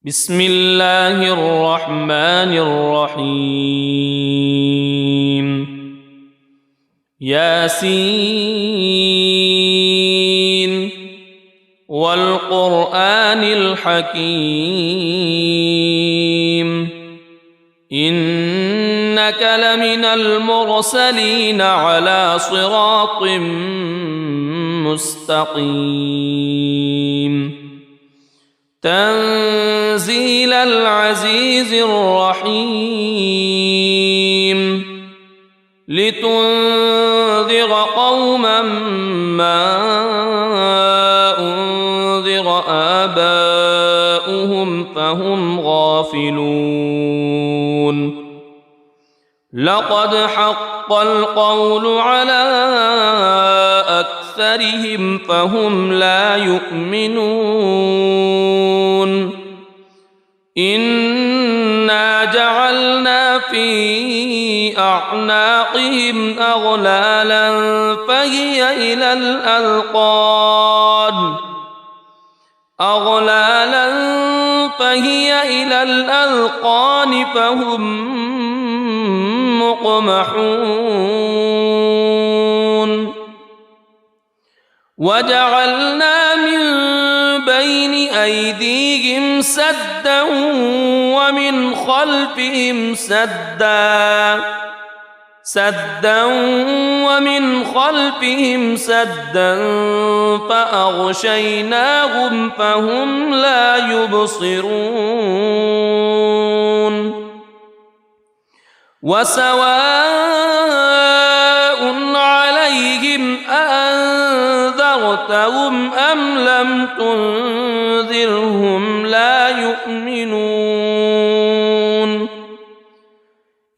بسم الله الرحمن الرحيم ياسين والقرآن الحكيم إنك لمن المرسلين على صراط مستقيم تنزيل العزيز الرحيم لتنذر قوما ما أنذر آباؤهم فهم غافلون لقد حق القول على أكثرهم فهم لا يؤمنون إنا جعلنا في أعناقهم أغلالا فهي إلى الأذقان فهم مقمحون وجعلنا من بين أيديهم سدا ومن خلفهم سدا فأغشيناهم فهم لا يبصرون وسواء عليهم أأنذرتهم أم لم تنذرهم لا يؤمنون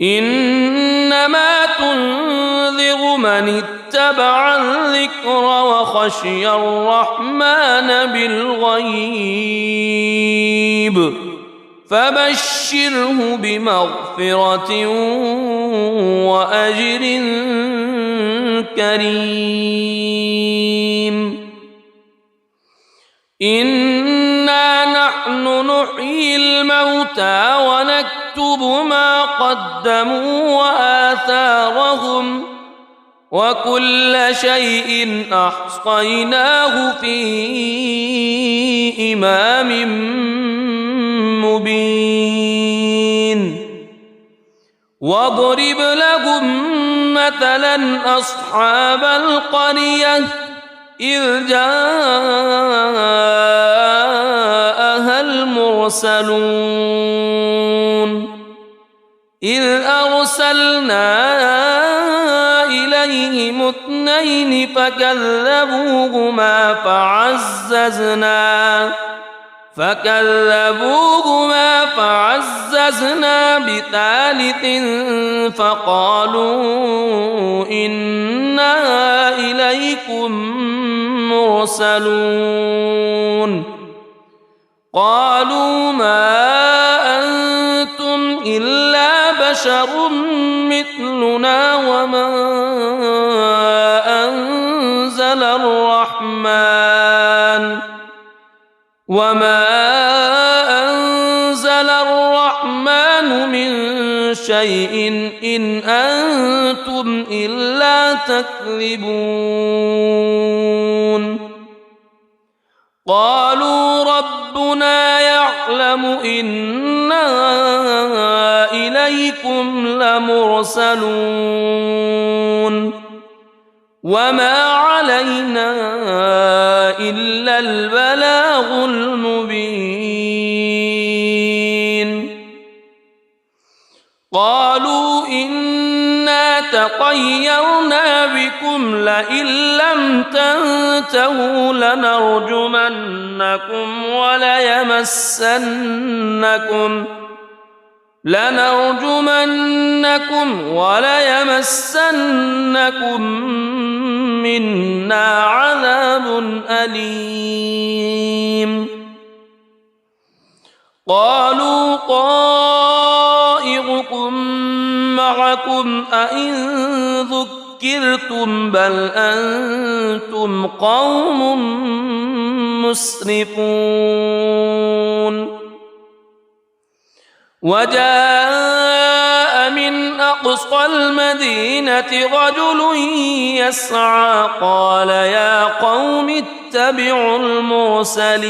إنما تنذر من اتبع الذكر وخشي الرحمن بالغيب فبشره بمغفرة وأجر كريم إنا نحن نحيي الموتى ونكتب ما قدموا وآثارهم وكل شيء أحصيناه في إمام مبين واضرب لهم مثلا أصحاب القرية إذ جاءها المرسلون إذ أرسلنا إليهم اثنين فكذبوهما فعززنا بثالث فقالوا إنا إليكم مرسلون قالوا ما أنتم إلا بشر مثلنا وما أنزل الرحمن من شيء إن أنتم إلا تكذبون قالوا ربنا يعلم إنا إليكم لمرسلون وما علينا إلا البلاغ المبين قالوا إنا تطيرنا بكم لئن لم تنتهوا لنرجمنكم وليمسنكم منا عذاب أليم قالوا طائركم معكم أئن ذكرتم بل أنتم قوم مسرفون وجاء من أقصى المدينة رجل يسعى قال يا قوم اتبعوا المرسلين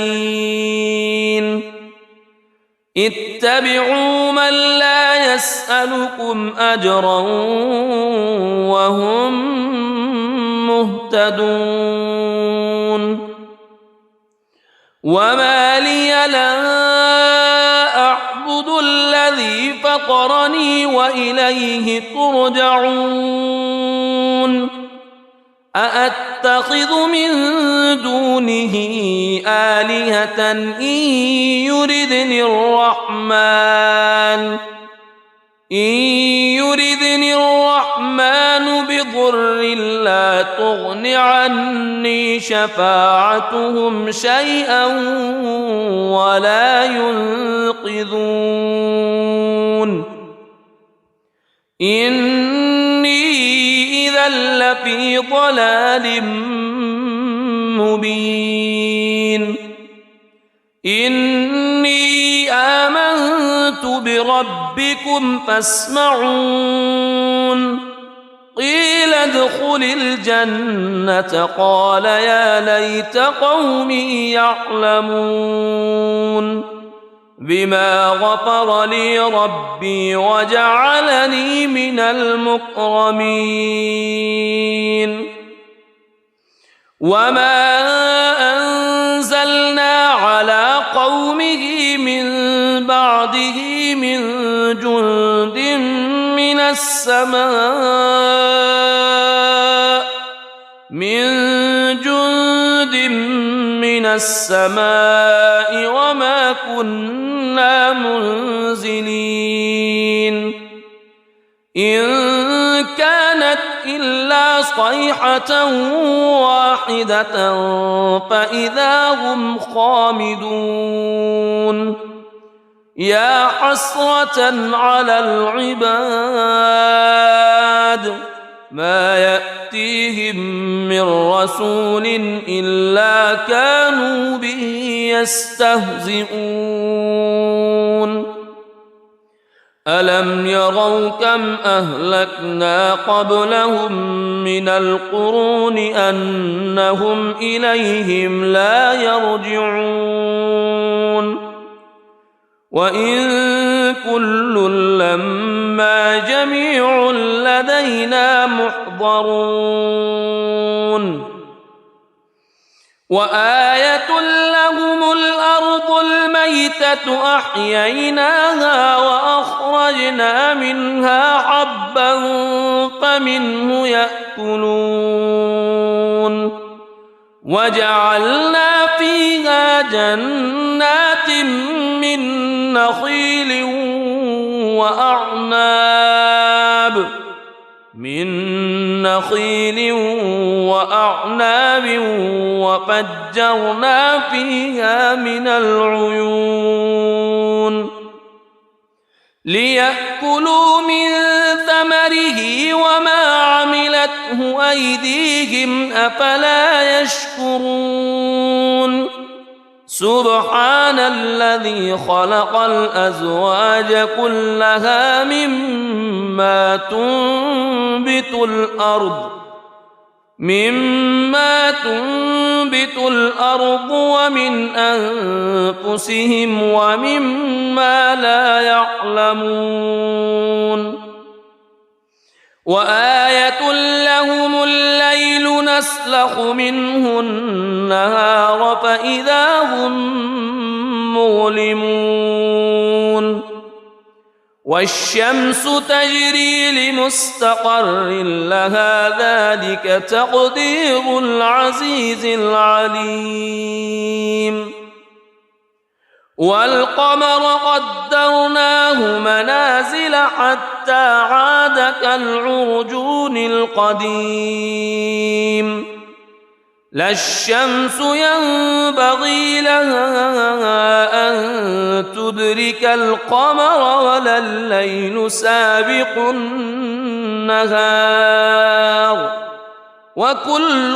اتبعوا من لا يسألكم أجرا وهم مهتدون وما لي لا أعبد الذي فطرني وإليه ترجعون أأتخذ من دونه آلهة إن يردني الرحمن بضر لا تغن عني شفاعتهم شيئا ولا ينقذون إني إذا لفي ضلال مبين إني آمنت بربكم فاسمعون قيل ادخل الجنة قال يا ليت قومي يعلمون بما غفر لي ربي وجعلني من المكرمين وما أنزلنا على قومه من بعده من جند من السماء وما كنا منزلين إن كانت إلا صيحة واحدة فإذا هم خامدون يا حسرة على العباد ما يأتيهم من رسول إلا كانوا به يستهزئون ألم يروا كم أهلكنا قبلهم من القرون أنهم إليهم لا يرجعون وإن كل لما جميع لدينا محضرون وآية لهم الأرض الميتة أحييناها وأخرجنا منها حبا فمنه يأكلون وجعلنا فيها جنات من نخيل وأعناب وفجرنا فيها من العيون ليأكلوا من ثمره وما عملته أيديهم أفلا يشكرون سبحان الذي خلق الأزواج كلها مما تنبت الأرض ومن أنفسهم ومما لا يعلمون وآية لهم الليل نسلخ منه النهار فإذا هم مظلمون والشمس تجري لمستقر لها ذلك تقدير العزيز العليم والقمر قدرناه منازل حتى عاد كالعرجون القديم لا الشمس ينبغي لها أن تدرك القمر ولا الليل سابق النهار وكل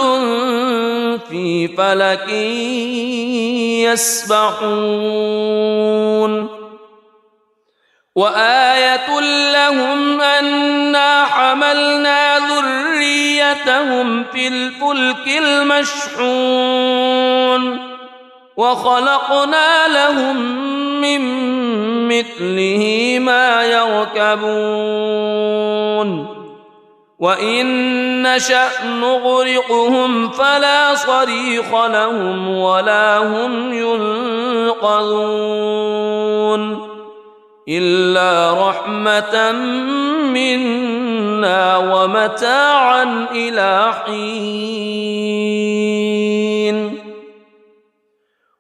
في فلك يسبحون وآية لهم أنا حملنا ذريتهم في الفلك المشحون وخلقنا لهم من مثله ما يركبون وإن نشأ نغرقهم فلا صريخ لهم ولا هم ينقذون إلا رحمة منا ومتاعا إلى حين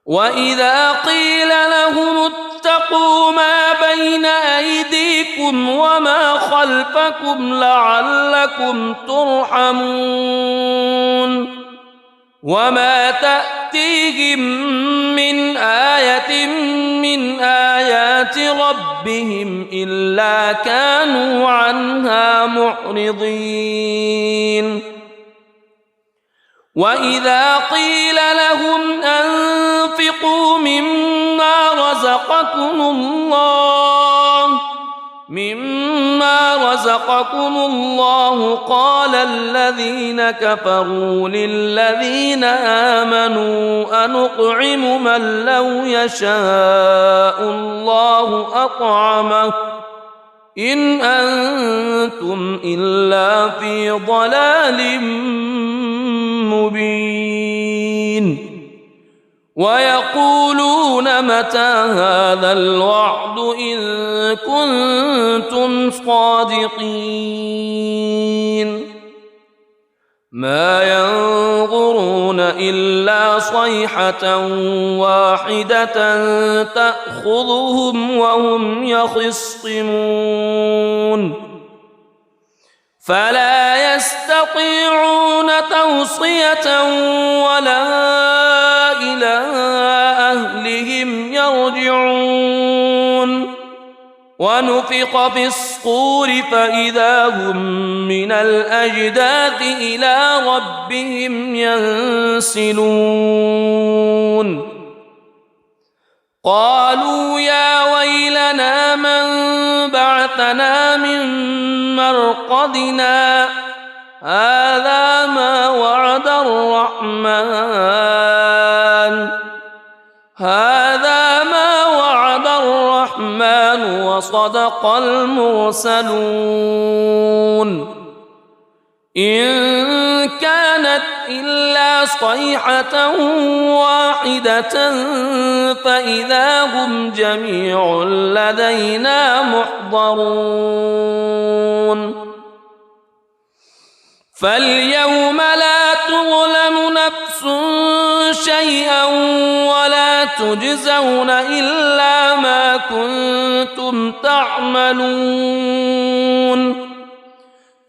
وإذا قيل لهم اتقوا ما بين أيديكم وما خلفكم لعلكم ترحمون وما تأتيهم من آية من آيات ربهم إلا كانوا عنها معرضين وإذا قيل لهم أنفقوا مما رزقكم الله قال الذين كفروا للذين آمنوا أنطعم من لو يشاء الله أطعمه إن أنتم إلا في ضلال مبين ويقولون متى هذا الوعد إن كنتم صادقين ما ينظرون إلا صيحة واحدة تأخذهم وهم يخصمون فلا يستطيعون توصية ولا إلى أهلهم يرجعون ونفخ في الصور فإذا هم من الأجداث إلى ربهم ينسلون قالوا يا ويلنا من بعثنا من مرقدنا هذا ما وعد الرحمن وصدق المرسلون إن كانت إلا صيحة واحدة فإذا هم جميع لدينا محضرون فاليوم لا تظلم نفس شيئا ولا تجزون إلا ما كنتم تعملون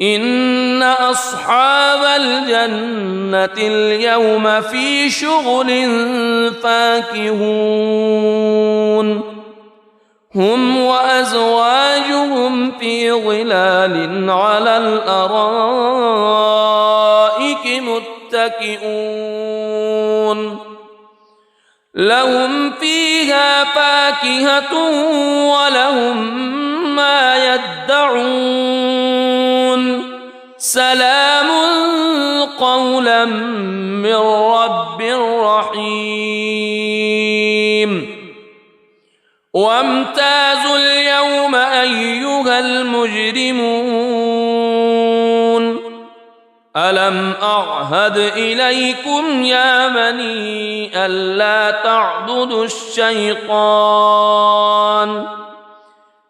إن أصحاب الجنة اليوم في شغل فاكهون هم وأزواجهم في ظلال على الأرائك متكئون لهم فيها فاكهة ولهم ما يدعون سلام قولا من رب رحيم وامتازوا اليوم أيها المجرمون ألم أعهد إليكم يا بني ألا تعبدوا الشيطان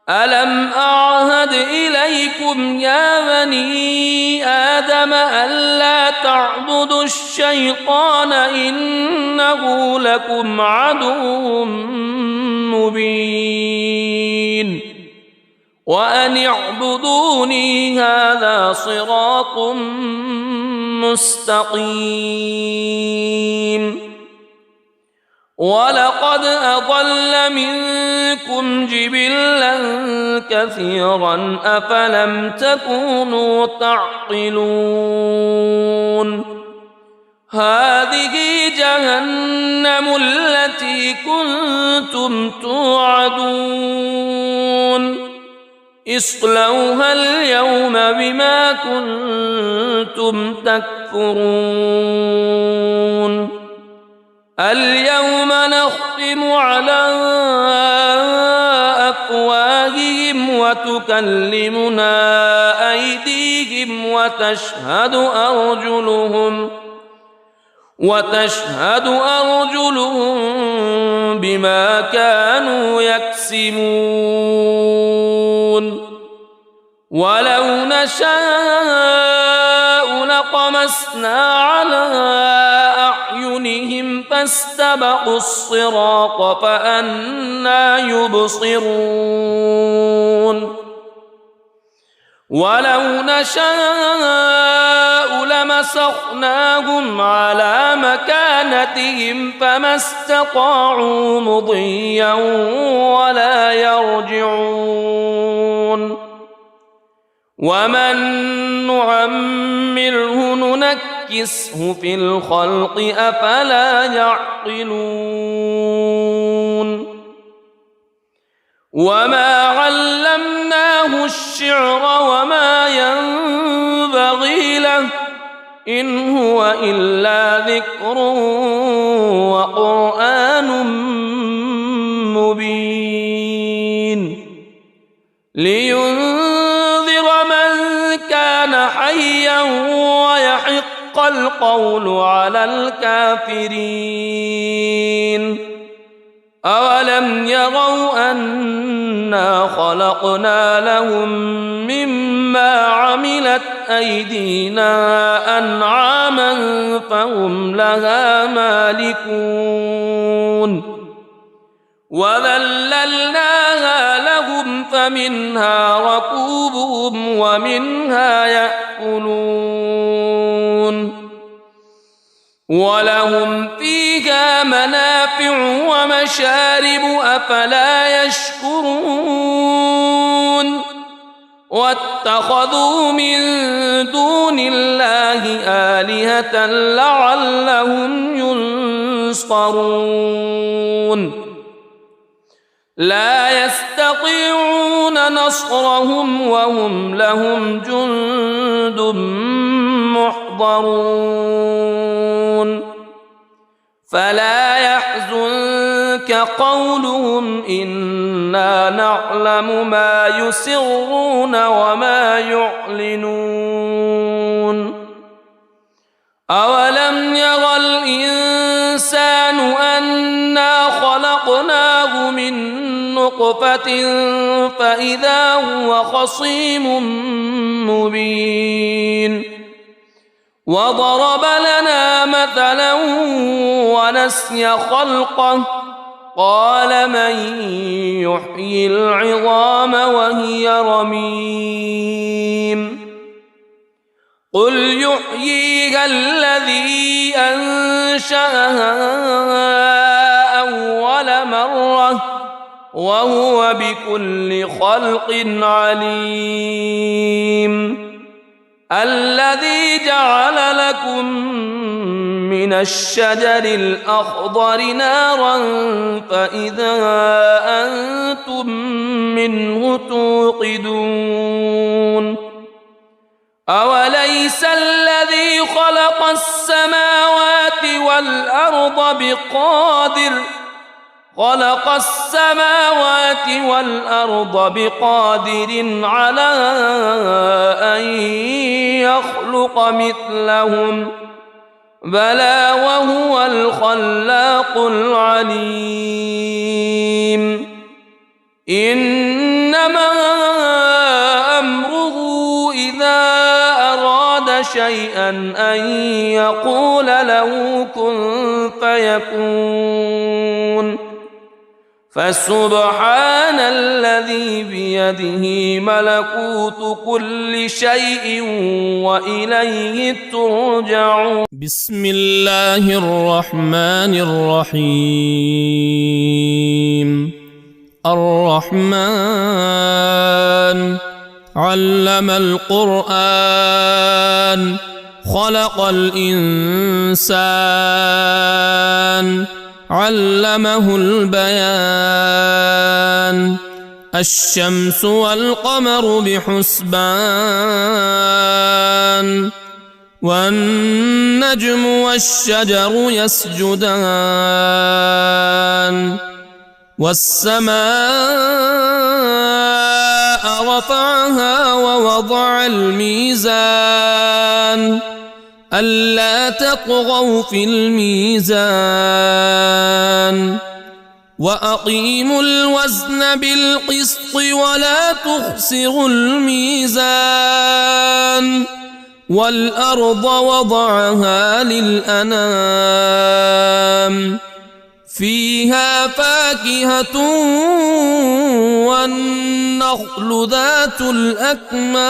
ألم أعهد إليكم يا بني آدم ألا تعبدوا الشيطان إنه لكم عدو مبين وأن اعبدوني هذا صراط مستقيم ولقد أضل منكم جبلا كثيرا أفلم تكونوا تعقلون هذه جهنم التي كنتم توعدون اصلوها اليوم بما كنتم تكفرون اليوم نختم على أفواههم وتكلمنا أيديهم وتشهد أرجلهم بما كانوا يكسبون ولو نشاء لطمسنا على أعينهم فاستبقوا الصراط فأنى يبصرون ولو نشاء لمسخناهم على مكانتهم فما استطاعوا مضيا ولا يرجعون ومن نعمره ننكسه في الخلق أفلا يعقلون وما علمناه الشعر وما ينبغي له إن هو إلا ذكر وقرآن مبين لينذر من كان حيا ويحق القول على الكافرين أولم يروا أنا خلقنا لهم مما عملت أيدينا أنعاما فهم لها مالكون وذللناها لهم فمنها ركوبهم ومنها يأكلون ولهم فيها منافع ومشارب أفلا يشكرون واتخذوا من دون الله آلهة لعلهم ينصرون لا يستطيعون نصرهم وهم لهم جند محضرون فلا يحزنك قولهم إنا نعلم ما يسرون وما يعلنون أولم ير الإنسان أنا خلقناه من نطفة فإذا هو خصيم مبين وضرب لنا مثلا ونسي خلقه قال من يحيي العظام وهي رميم قل يحييها الذي أنشأها أول مرة وهو بكل خلق عليم الذي جعل لكم من الشجر الأخضر نارا فإذا أنتم منه توقدون أوليس الذي خلق السماوات والأرض بقادر على أن يخلق مثلهم بلى وهو الخلاق العليم إنما أمره إذا أراد شيئا أن يقول له كن فيكون فسبحان الذي بيده ملكوت كل شيء وإليه ترجعون بسم الله الرحمن الرحيم الرحمن علم القرآن خلق الإنسان علمه البيان الشمس والقمر بحسبان والنجم والشجر يسجدان والسماء رفعها ووضع الميزان ألا تطغوا في الميزان وأقيموا الوزن بالقسط ولا تخسروا الميزان والأرض وضعها للأنام فيها فاكهة والنخل ذات الأكمام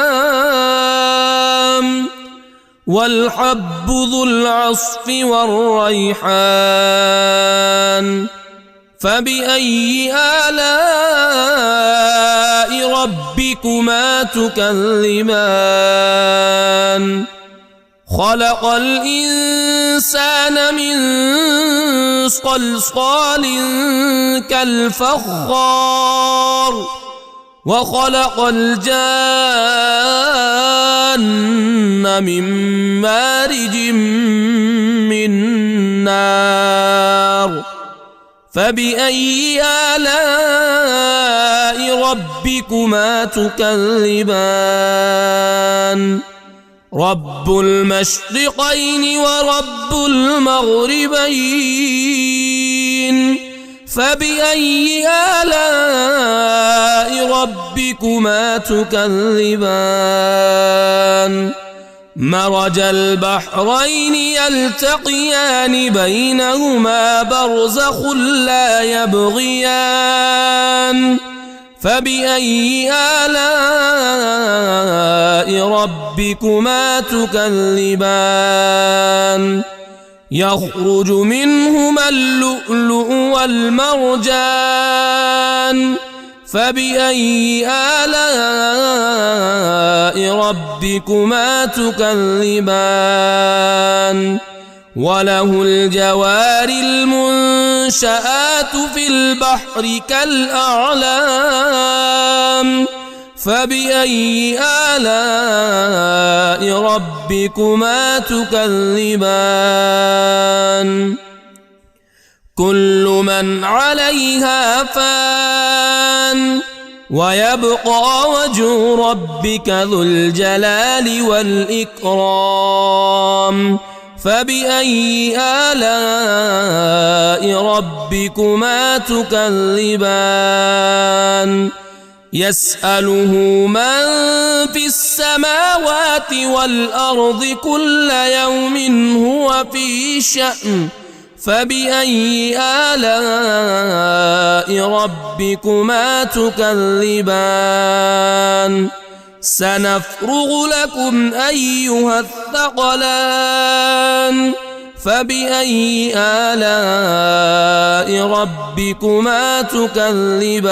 والحب ذو العصف والريحان فبأي آلاء ربكما تكذبان خلق الإنسان من صلصال كالفخار وخلق الجان من مارج من نار فبأي آلاء ربكما تكذبان رب المشرقين ورب المغربين فبأي آلاء ربكما تكذبان مرج البحرين يلتقيان بينهما برزخ لا يبغيان فبأي آلاء ربكما تكذبان يخرج منهما اللؤلؤ والمرجان فبأي آلاء ربكما تكذبان وله الجوار المنشآت في البحر كالأعلام فبأي آلاء ربكما تكذبان كل من عليها فان ويبقى وجه ربك ذو الجلال والإكرام فبأي آلاء ربكما تكذبان يسأله من في السماوات والأرض كل يوم هو في شأن فبأي آلاء ربكما تكذبان سنفرغ لكم أيها الثقلان فبأي آلاء ربكما تكذبان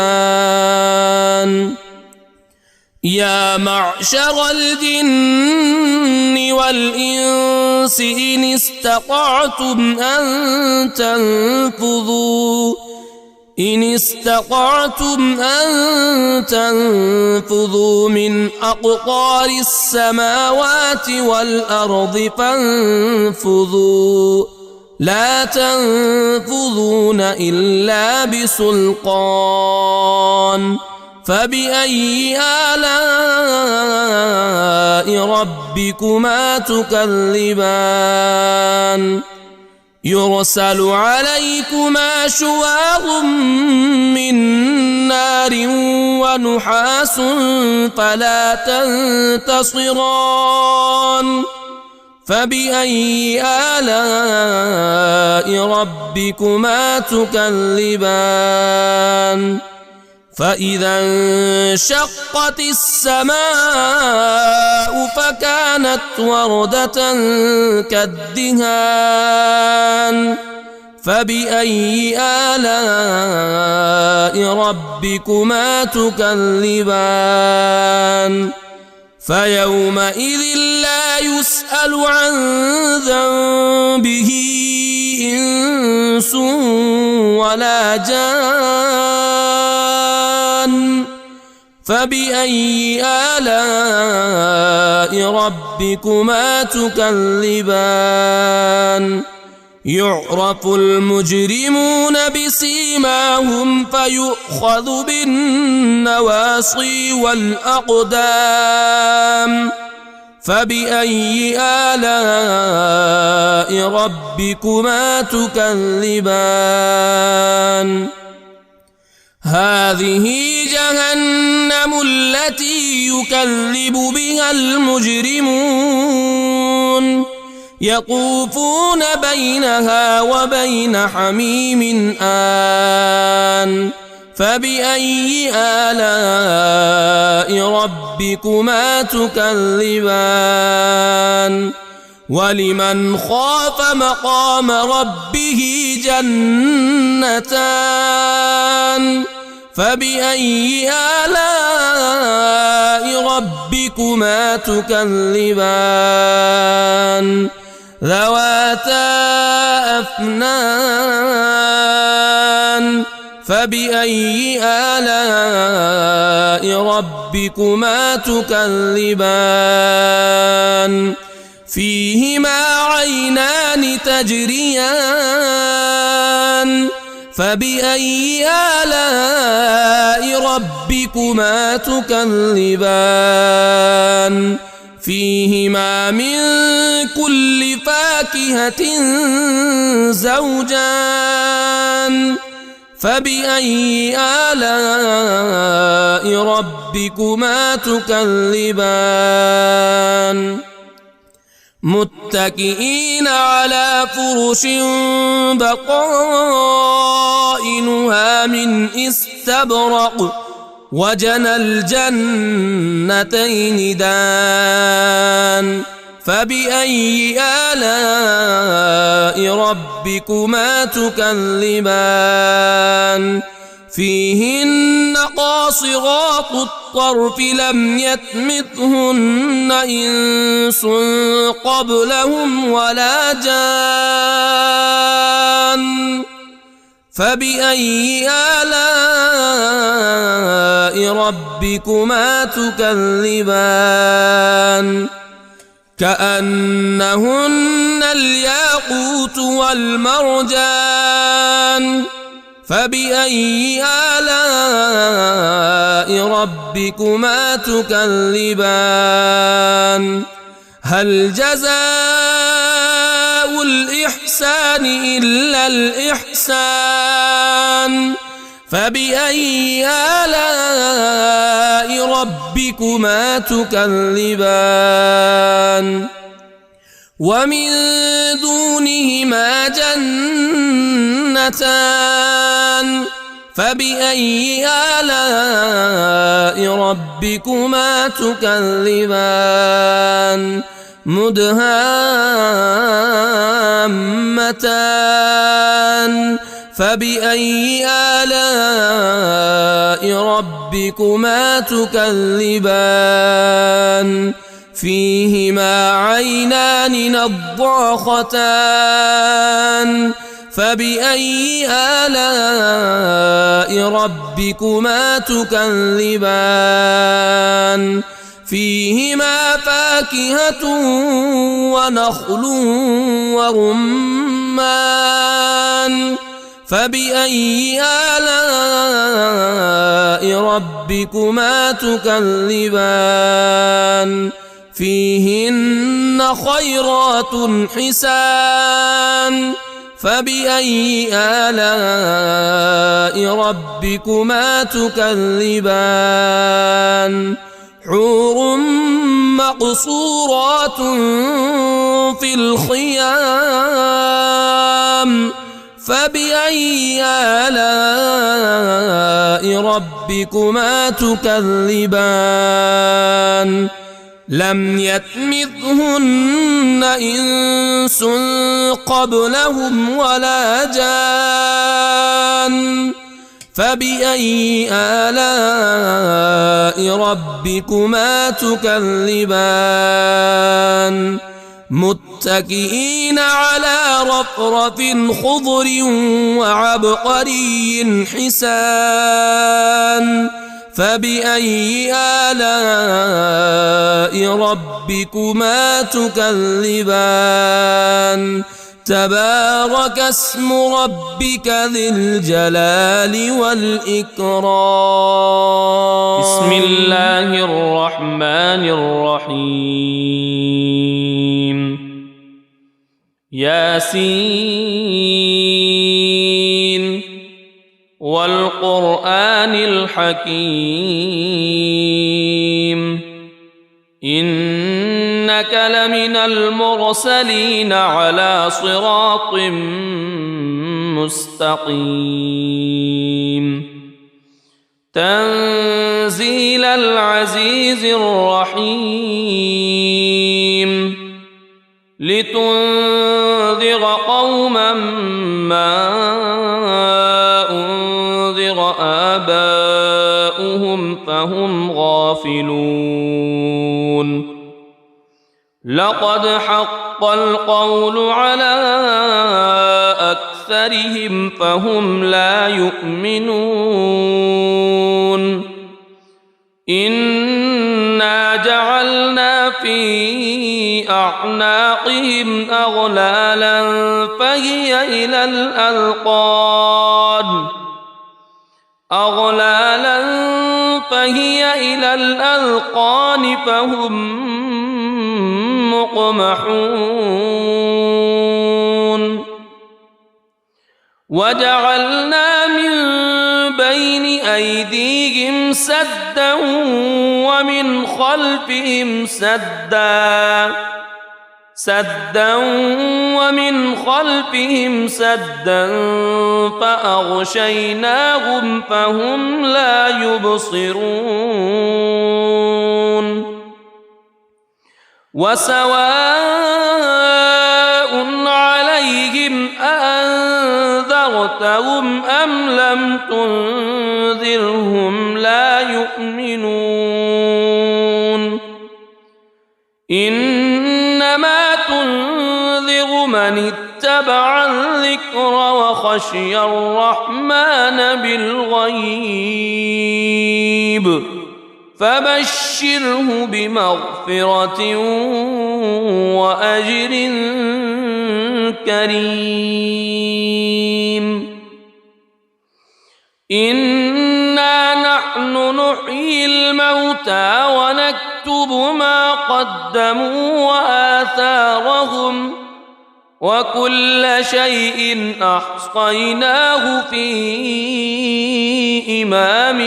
يا معشر الجن والإنس إن استطعتم أن تنفذوا من أقطار السماوات والأرض فانفذوا لا تنفذون إلا بسلطان فبأي آلاء ربكما تكذبان يرسل عليكما شواظ من نار ونحاس فلا تنتصران فبأي آلاء ربكما تكذبان فإذا انشقت السماء فكانت وردة كالدهان فبأي آلاء ربكما تكذبان فيومئذ لا يسأل عن ذنبه إنس ولا جان فبأي آلاء ربكما تكذبان يعرف المجرمون بسيماهم فيؤخذ بالنواصي والأقدام فبأي آلاء ربكما تكذبان هذه جهنم التي يكذب بها المجرمون يطوفون بينها وبين حميم آن فبأي آلاء ربكما تكذبان ولمن خاف مقام ربه جنتان فبأي آلاء ربكما تكذبان ذواتا أفنان فبأي آلاء ربكما تكذبان فيهما عينان تجريان فبأي آلاء ربكما تكذبان فيهما من كل فاكهة زوجان فبأي آلاء ربكما تكذبان متكئين على فرش بطائنها من استبرق وجنى الجنتين دان فبأي آلاء ربكما تكذبان فيهن قاصرات الطرف لم يطمثهن إنس قبلهم ولا جان فبأي آلاء ربكما تكذبان كأنهن الياقوت والمرجان فبأي آلاء ربكما تكذبان هل جزاء الإحسان إلا الإحسان فبأي آلاء ربكما تكذبان ومن دونهما جنتان فبأي آلاء ربكما تكذبان مدهامتان فبأي آلاء ربكما تكذبان فيهما عينان نضاختان فبأي آلاء ربكما تكذبان فيهما فاكهة ونخل ورمان فبأي آلاء ربكما تكذبان فيهن خيرات حسان فبأي آلاء ربكما تكذبان حور مقصورات في الخيام فبأي آلاء ربكما تكذبان لم يطمثهن إنس قبلهم ولا جان فبأي آلاء ربكما تكذبان متكئين على رفرف خضر وعبقري حسان فبأي آلاء ربكما تكذبان تبارك اسم ربك ذي الجلال والإكرام. بسم الله الرحمن الرحيم. ياسين والقرآن الحكيم إنك لمن المرسلين على صراط مستقيم تنزيل العزيز الرحيم لتنذر قوما ما أنذر آباؤهم فهم غافلون لقد حق القول على أكثرهم فهم لا يؤمنون إنا جعلنا في أعناقهم أغلالا فهي إلى الأذقان فهم مقمحون وجعلنا من بين أيديهم سدا ومن خلفهم سدا فأغشيناهم فهم لا يبصرون وسواء عليهم أأنذرتهم أم لم تنذرهم لا يؤمنون إنما تنذر من اتبع الذكر وخشي الرحمن بالغيب فبشره بمغفرة وأجر كريم إنا نحن نحيي الموتى ونكتب ما قدموا وآثارهم وكل شيء أحصيناه في إمام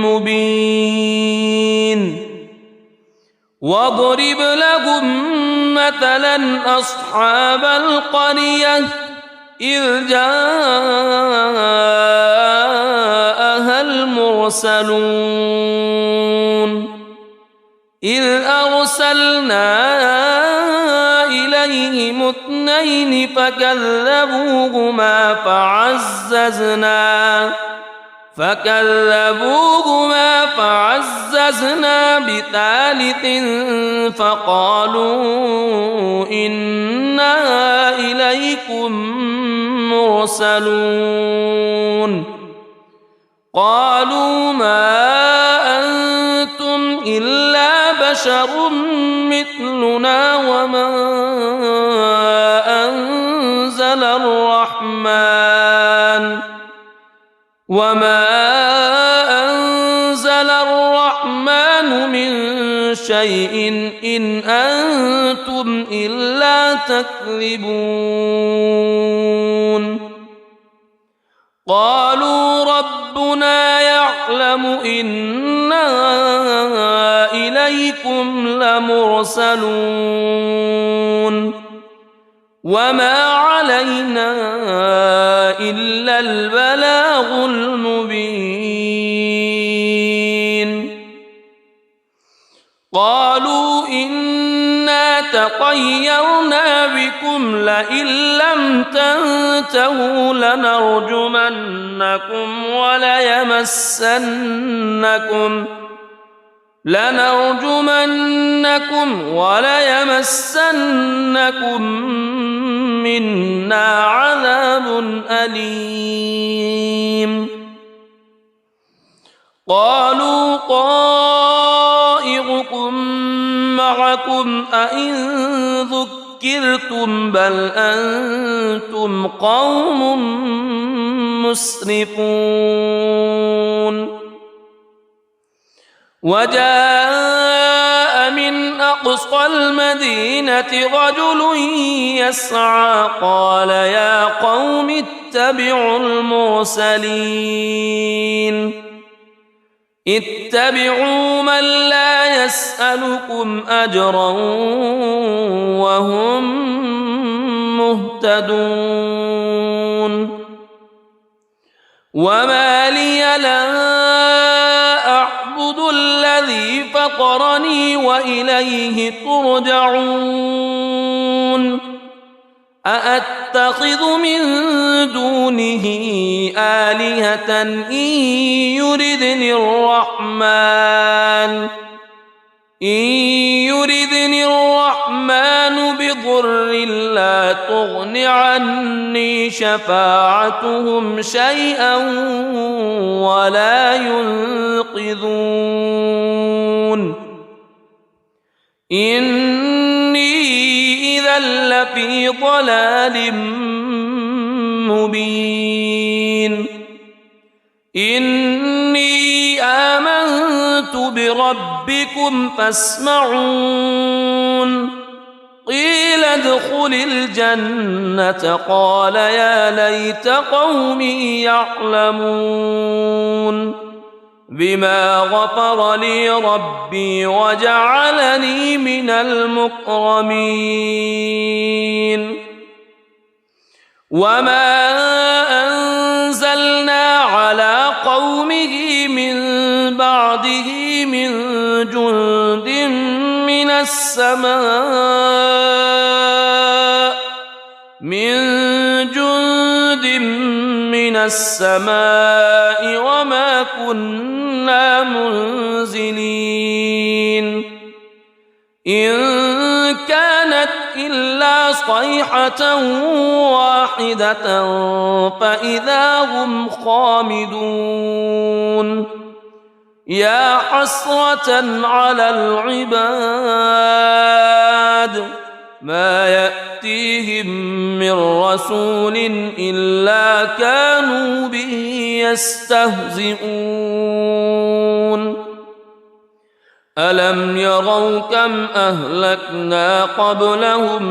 مبين واضرب لهم مثلا أصحاب القرية إذ جاءها المرسلون إذ أرسلنا إليهم اثنين فكذبوهما فعززنا بثالث فقالوا إنا إليكم مرسلون قالوا ما أنتم إلا بشر مثلنا وما أنزل الرحمن من شيء إن أنتم إلا تكذبون قالوا ربنا يعلم إنا إليكم لمرسلون وما علينا إلا البلاغ المبين قالوا إنا تطيرنا بكم لئن لم تنتهوا لنرجمنكم وليمسنكم منا عذاب أليم قالوا طائركم معكم أئن ذكرتم بل أنتم قوم مسرفون وجاء من أقصى المدينة رجل يسعى قال يا قوم اتبعوا المرسلين اتبعوا من لا يسألكم أجرا وهم مهتدون وما لي لا أعبد الذي فطرني وإليه ترجعون أأتخذ من دونه آلهة إن يردني الرحمن بضر لا تغن عني شفاعتهم شيئا ولا ينقذون إني إذا لفي ضلال مبين إني آمنت بربكم فاسمعون قيل ادخل الجنة قال يا ليت قومي يعلمون بما غفر لي ربي وجعلني من المكرمين وما أنزلنا على قومه من بعده من جند من السماء وما كنا منزلين إن كانت إلا صيحة واحدة فإذا هم خامدون يا حسرة على العباد ما يأتيهم من رسول إلا كانوا به يستهزئون ألم يروا كم أهلكنا قبلهم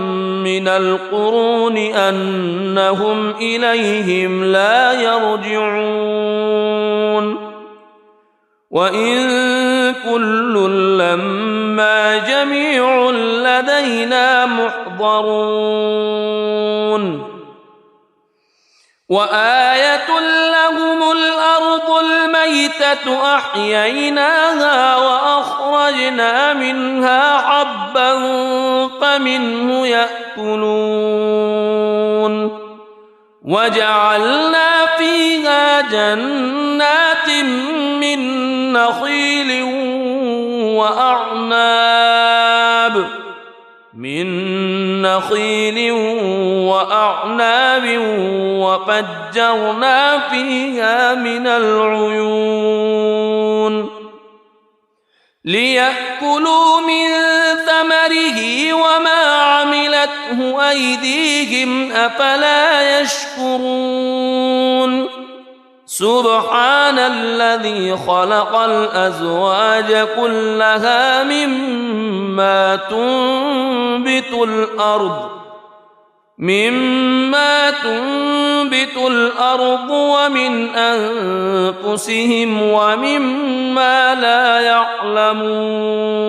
من القرون أنهم إليهم لا يرجعون وإن كل لما جميع لدينا محضرون وآية لهم الأرض الميتة أحييناها وأخرجنا منها حبا فمنه يأكلون وجعلنا فيها جنات من نخيل وأعناب وفجرنا فيها من العيون ليأكلوا من ثمره وما عملته أيديهم أفلا يشكرون سبحان الذي خلق الأزواج كلها مما تنبت الأرض ومن أنفسهم ومما لا يعلمون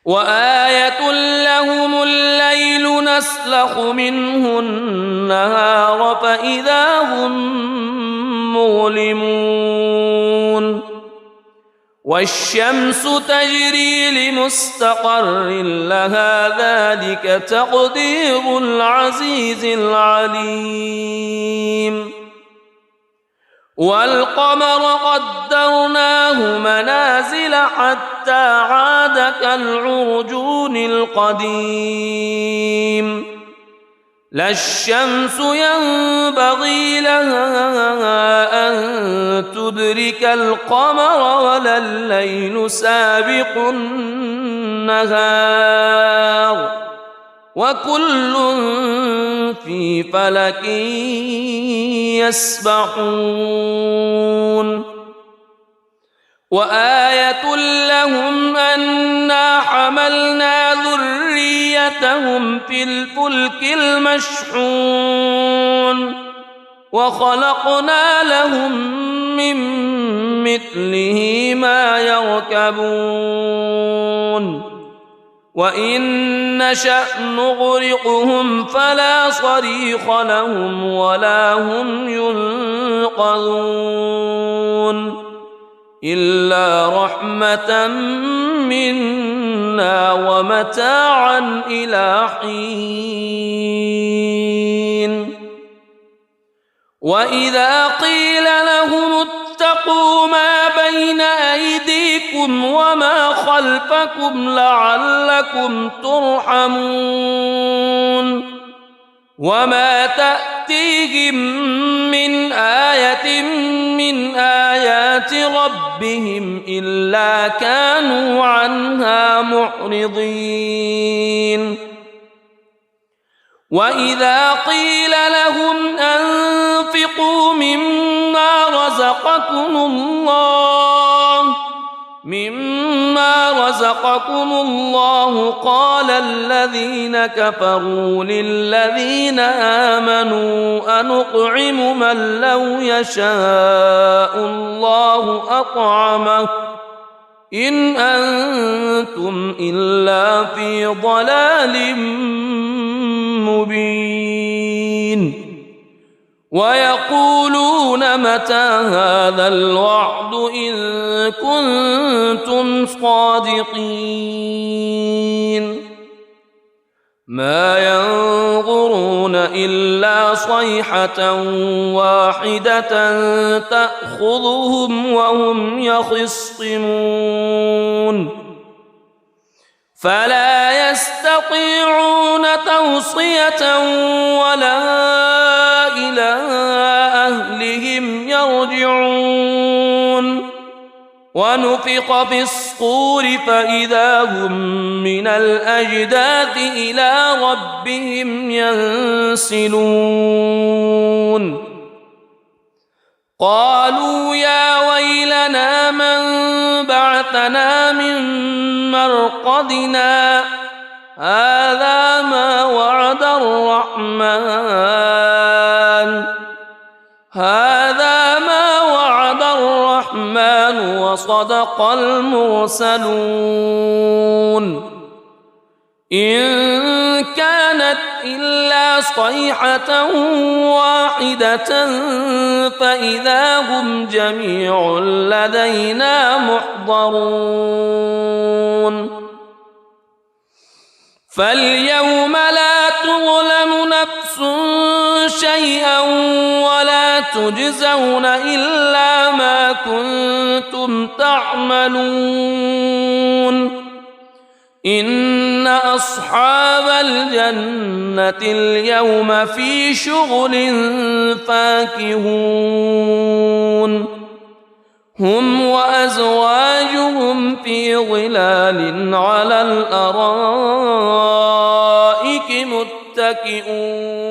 وآية لهم الليل نسلخ منه النهار فإذا هم مظلمون والشمس تجري لمستقر لها ذلك تقدير العزيز العليم والقمر قدرناه منازل حتى عاد كالعرجون القديم لا الشمس ينبغي لها أن تدرك القمر ولا الليل سابق النهار وكل في فلك يسبحون وآية لهم أنا حملنا ذريتهم في الفلك المشحون وخلقنا لهم من مثله ما يركبون وإن نشأ نغرقهم فلا صريخ لهم ولا هم ينقذون إلا رحمة منا ومتاعا إلى حين وإذا قيل لهم اتقوا ما بين أيديكم وما خلفكم لعلكم ترحمون وما تأتيهم من آية من آيات ربهم إلا كانوا عنها معرضين وإذا قيل لهم أنفقوا مما رزقكم الله قال الذين كفروا للذين آمنوا أنطعم من لو يشاء الله أطعمه إن أنتم إلا في ضلال مبين ويقولون متى هذا الوعد إن كنتم صادقين ما ينظرون إلا صيحة واحدة تأخذهم وهم يخصمون فلا يستطيعون توصية ولا إلى أهلهم يرجعون ونفخ في الصور فإذا هم من الأجداث إلى ربهم ينسلون قالوا يا ويلنا من بعثنا من مرقدنا هذا ما وعد الرحمن وصدق المرسلون إن كانت إلا صيحة واحدة فإذا هم جميع لدينا محضرون فاليوم لا تظلم نفس شيئا ولا تجزون إلا ما كنتم تعملون إن أصحاب الجنة اليوم في شغل فاكهون هم وأزواجهم في ظلال على الأرائك متكئون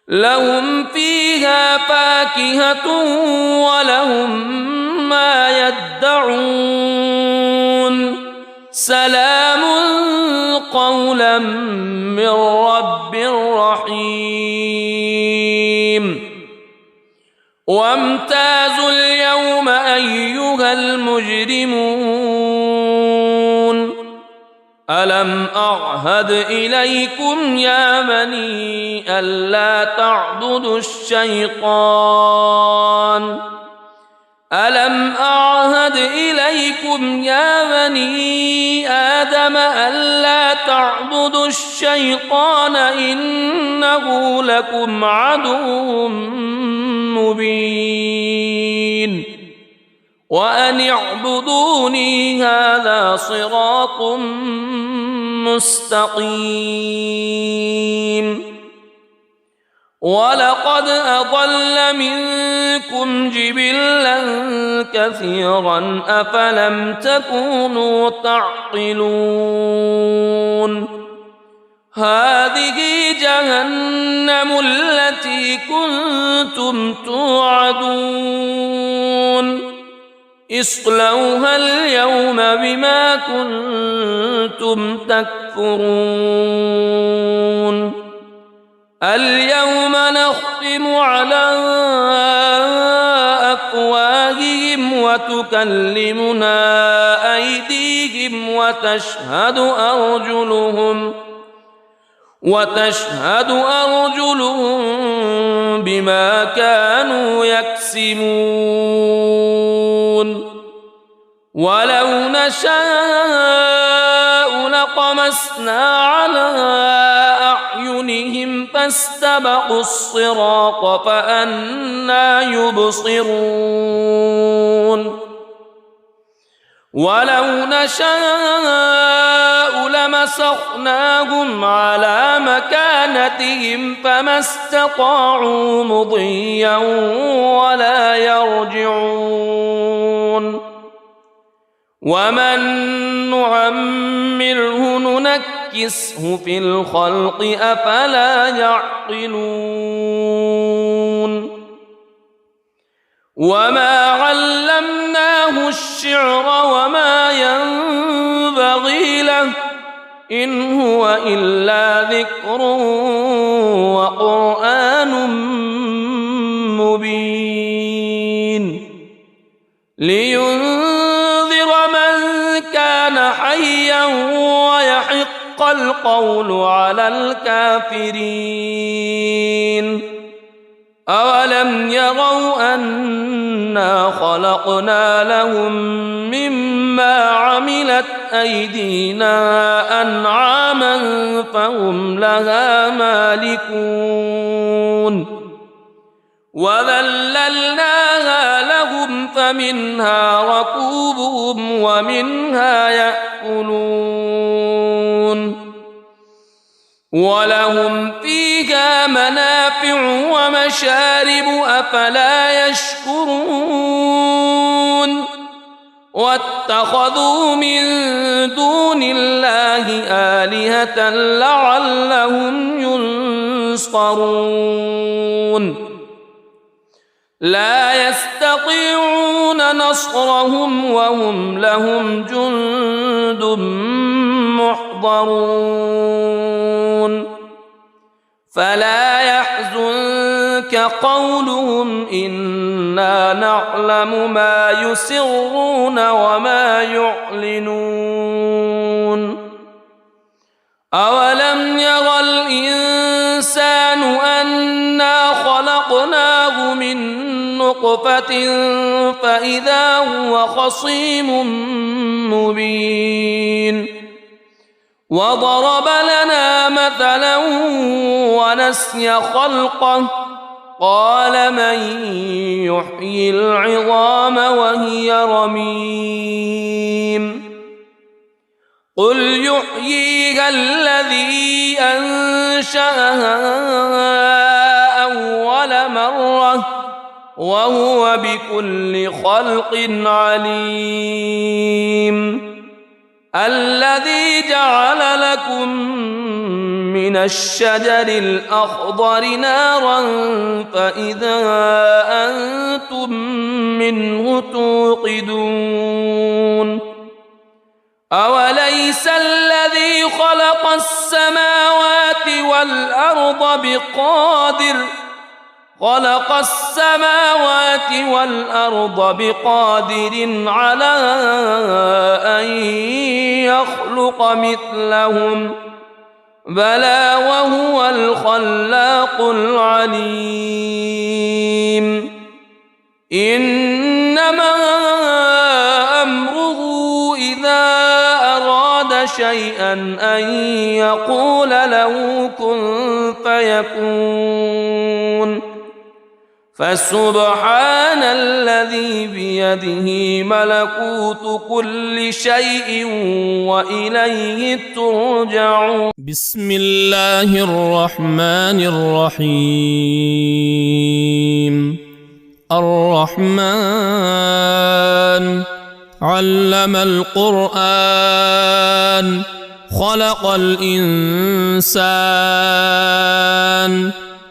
لهم فيها فاكهة ولهم ما يدعون سلام قولا من رب رحيم وامتازوا اليوم أيها المجرمون ألم أعهد إليكم يا بني ألا تعبدوا الشيطان ألم أعهد إليكم يا بني آدم ألا تعبدوا الشيطان إنه لكم عدو مبين وأن اعبدوني هذا صراط مستقيم ولقد أضل منكم جبلا كثيرا أفلم تكونوا تعقلون هذه جهنم التي كنتم توعدون اصلوها اليوم بما كنتم تكفرون اليوم نختم على أفواههم وتكلمنا أيديهم وتشهد أرجلهم بما كانوا يكسبون ولو نشاء لطمسنا على أعينهم فاستبقوا الصراط فأنى يبصرون ولو نشاء لمسخناهم على مكانتهم فما استطاعوا مضيا ولا يرجعون ومن نعمره ننكسه في الخلق أفلا يعقلون وما علمناه الشعر وما ينبغي له إن هو إلا ذكر وقرآن مبين لينذر من كان حيا ويحق القول على الكافرين أولم يروا أنا خلقنا لهم مما عملت أيدينا أنعاما فهم لها مالكون وذللناها لهم فمنها ركوبهم ومنها يأكلون ولهم فيها منافع ومشارب أفلا يشكرون واتخذوا من دون الله آلهة لعلهم ينصرون لا يستطيعون نصرهم وهم لهم جند محضرون فلا يحزنك قولهم إنا نعلم ما يسرون وما يعلنون أولم ير الإنسان أنا خلقناه من نطفة فإذا هو خصيم مبين وضرب لنا مثلا ونسي خلقه قال من يحيي العظام وهي رميم قل يحييها الذي أنشأها أول مرة وهو بكل خلق عليم الذي جعل لكم من الشجر الأخضر نارا فإذا أنتم منه توقدون أوليس الذي خلق السماوات والأرض بقادر على أن يخلق مثلهم بلى وهو الخلاق العليم إنما أمره إذا أراد شيئا أن يقول له كن فيكون فسبحان الذي الذي بيده ملكوت كل شيء وإليه ترجعون. بسم الله الرحمن الرحيم. الرحمن علم القرآن خلق الإنسان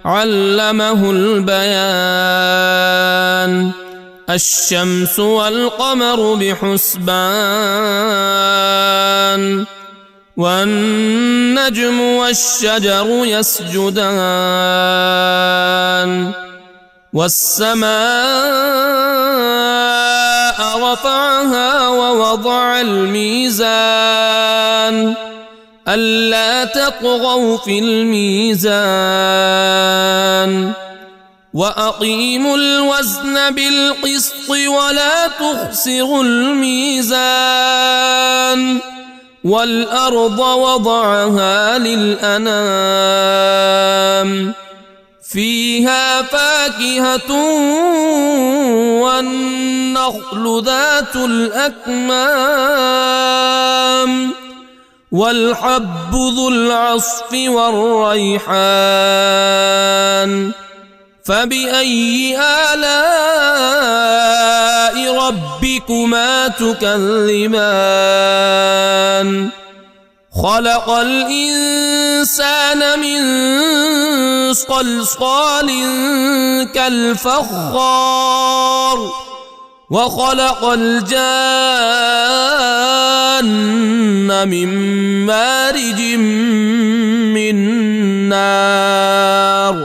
علمه البيان. الشمس والقمر بحسبان والنجم والشجر يسجدان. والسماء رفعها ووضع الميزان ألا تطغوا في الميزان وأقيموا الوزن بالقسط ولا تخسروا الميزان. والأرض وضعها للأنام فيها فاكهة والنخل ذات الأكمام والحب ذو العصف والريحان. فبأي آلاء ربكما تكذبان؟ خلق الإنسان من صلصال كالفخار وخلق الجان من مارج من نار.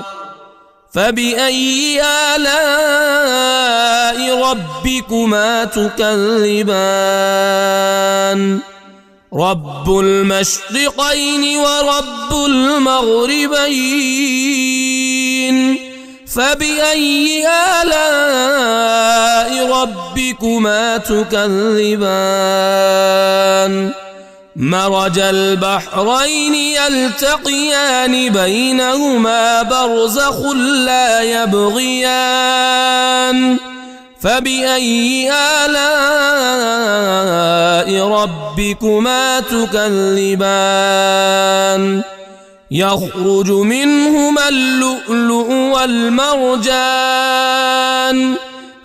فبأي آلاء ربكما تكذبان؟ رب المشرقين ورب المغربين. فبأي آلاء ربكما تكذبان؟ مرج البحرين يلتقيان بينهما برزخ لا يبغيان. فبأي آلاء ربكما تكذبان؟ يخرج منهما اللؤلؤ والمرجان.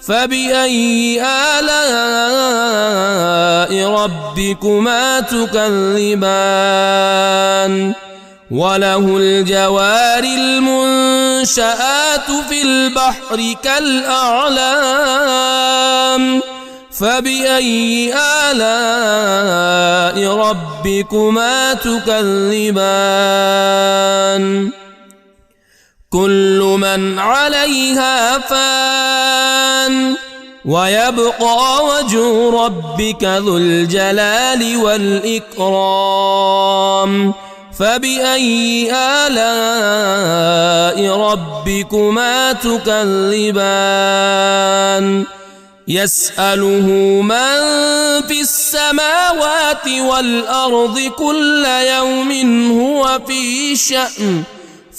فبأي آلاء ربكما تكذبان؟ وله الجوار المنشآت في البحر كالأعلام. فبأي آلاء ربكما تكذبان؟ كل من عليها فان ويبقى وجه ربك ذو الجلال والإكرام. فبأي آلاء ربكما تكذبان؟ يسأله من في السماوات والأرض كل يوم هو في شأن.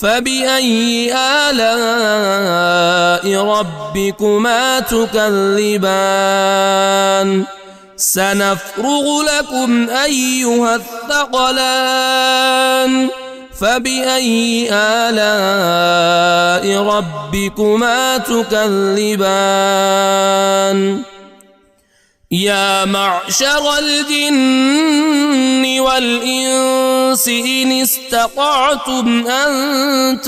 فبأي آلاء ربكما تكذبان؟ سنفرغ لكم أيها الثقلان. فبأي آلاء ربكما تكذبان؟ يا معشر الجن والإنس إن استطعتم أن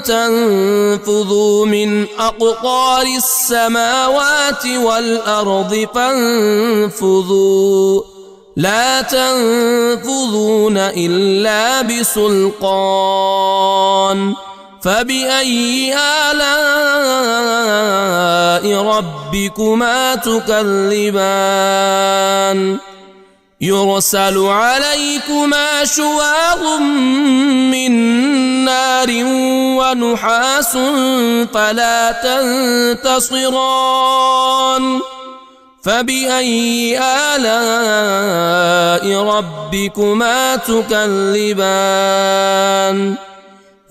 تنفذوا من أقطار السماوات والأرض فانفذوا لا تنفذون إلا بسلطان. فبأي آلاء ربكما تكذبان؟ يرسل عليكما شواظ من نار ونحاس فلا تنتصران. فبأي آلاء ربكما تكذبان؟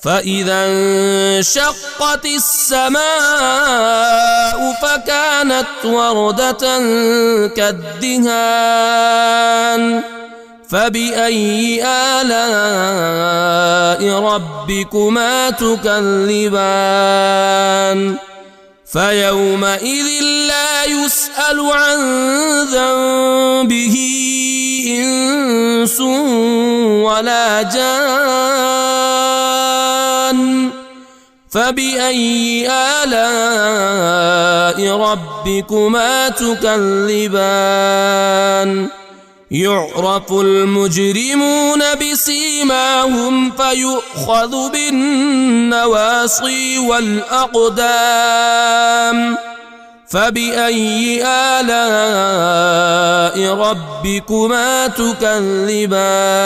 فإذا انشقت السماء فكانت وردة كالدهان فبأي آلاء ربكما تكذبان فيومئذ لا يسأل عن ذنبه إنس ولا جان فبأي آلاء ربكما تكذبان يعرف المجرمون بسيماهم فيؤخذ بالنواصي والأقدام فبأي آلاء ربكما تكذبان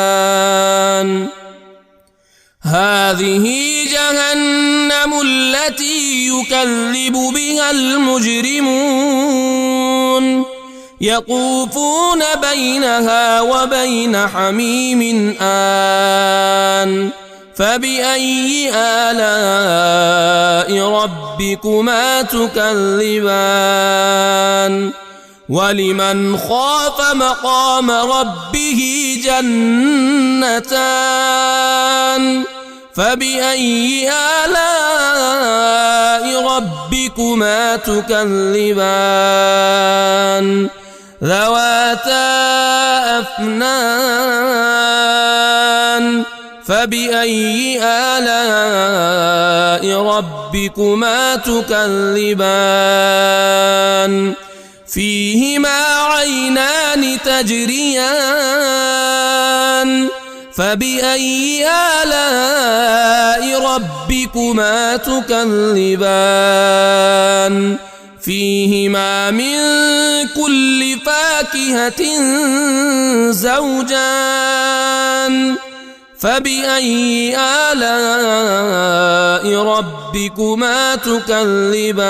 هذه جهنم التي يكذب بها المجرمون يطوفون بينها وبين حميم آن فبأي آلاء ربكما تكذبان ولمن خاف مقام ربه جنتان فبأي آلاء ربكما تكذبان ذواتا أفنان فبأي آلاء ربكما تكذبان فيهما عينان تجريان فبأي آلاء ربكما تكذبان فيهما من كل فاكهة زوجان فبأي آلاء ربكما تكذبان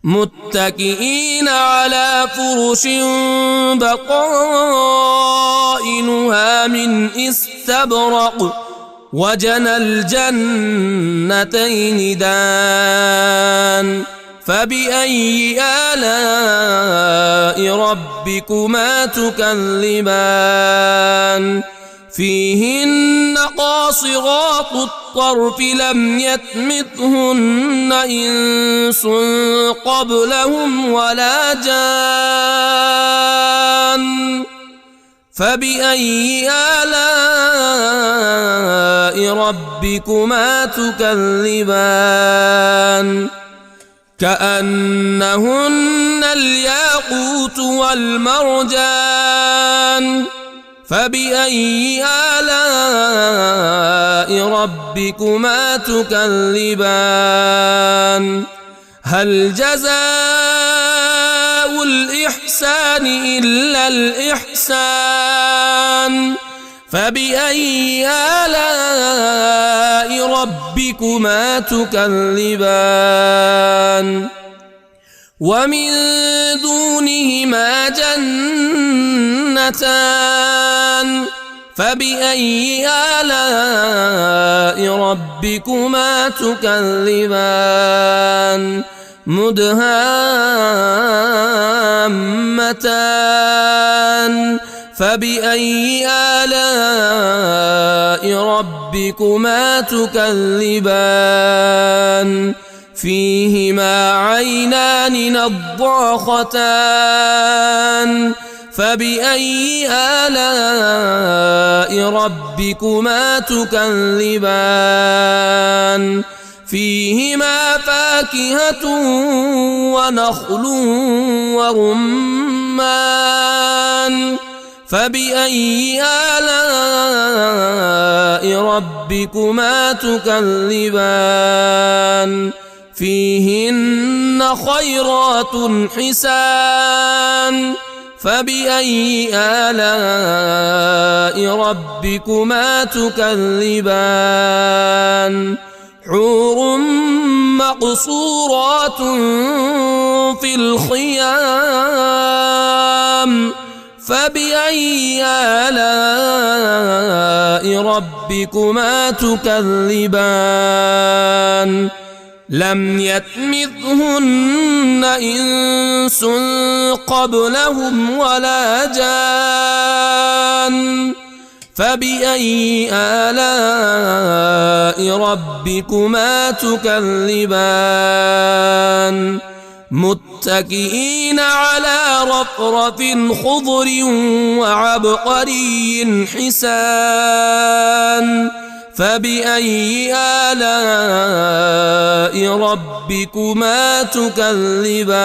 متكئين على فرش بطائنها من استبرق وجنى الجنتين دان فبأي آلاء ربكما تكذبان فيهن قاصرات الطرف لم يطمثهن إنس قبلهم ولا جان فبأي آلاء ربكما تكذبان كأنهن الياقوت والمرجان فبأي آلاء ربكما تكذبان هل جزاء الإحسان إلا الإحسان فبأي آلاء ربكما تكذبان ومن دونهما جنتان فبأي آلاء ربكما تكذبان مدهامتان فبأي آلاء ربكما تكذبان فيهما عينان نضاختان فبأي آلاء ربكما تكذبان فيهما فاكهة ونخل ورمان فبأي آلاء ربكما تكذبان فيهن خيرات حسان فبأي آلاء ربكما تكذبان حور مقصورات في الخيام فبأي آلاء ربكما تكذبان لم يطمثهن إنس قبلهم ولا جان فبأي آلاء ربكما تكذبان متكئين على رفرف خضر وعبقري حسان فبأي آلاء ربكما تكذبان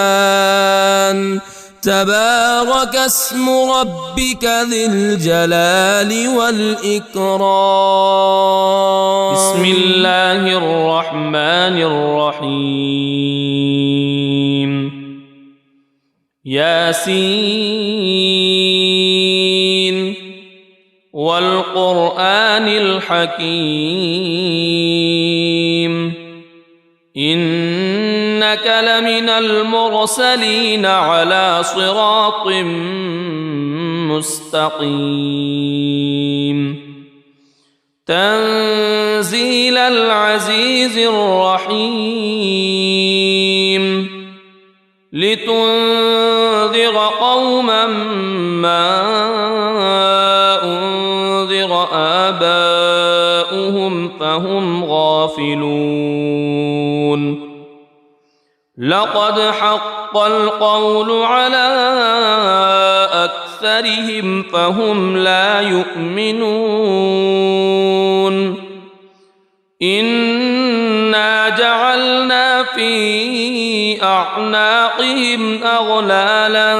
تبارك اسم ربك ذي الجلال والإكرام بسم الله الرحمن الرحيم ياسين والقرآن الحكيم إنك لمن المرسلين على صراط مستقيم تنزيل العزيز الرحيم لتنذر قوما ما أنذر آباؤهم فهم غافلون لقد حق القول على أكثرهم فهم لا يؤمنون إنا جعلنا في أعناقهم أغلالا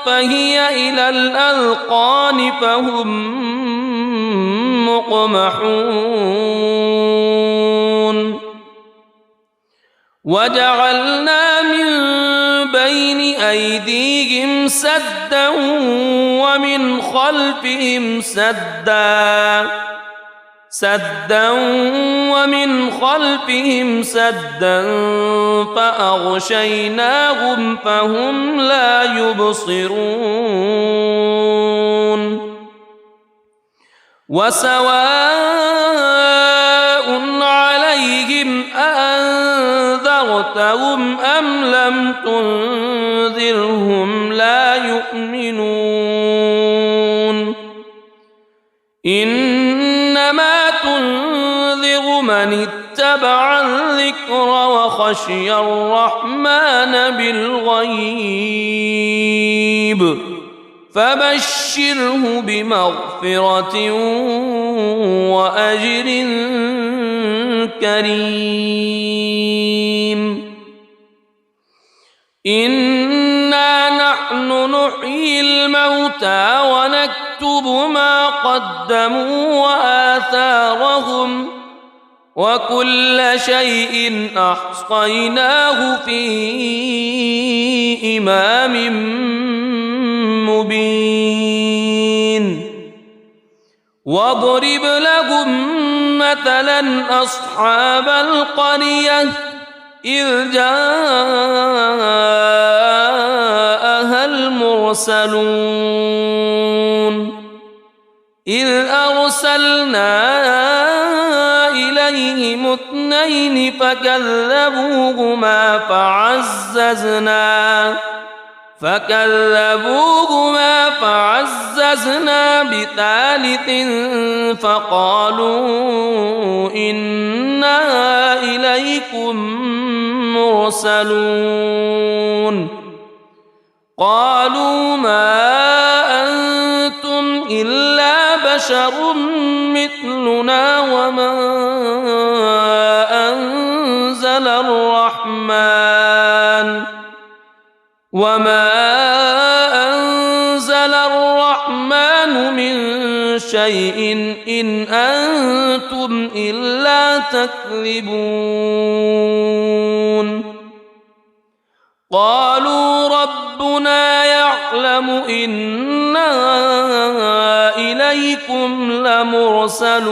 فهي إلى الأذقان فهم مقمحون وجعلنا من بين أيديهم سدا ومن خلفهم سدا فأغشيناهم فهم لا يبصرون وسواء عليهم أأنذرتهم أم لم تنذرهم لا يؤمنون إنما تنذر من اتبع الذكر وخشي الرحمن بالغيب فبشره بمغفرة وأجر كريم إنا نحن نحيي الموتى ونكتب ما قدموا وآثارهم وكل شيء أحصيناه في إمام مبين واضرب لهم مثلا أصحاب القرية إذ جاءها المرسلون إذ أرسلنا إليهم اثنين فكذبوهما فعززنا بثالث فقالوا إنا إليكم مرسلون قالوا ما أنتم إلا بشر مثلنا وما أنزل الرحمن من شيء إن أنتم إلا تكذبون قالوا ربنا يعلم إنا إليكم لمرسلون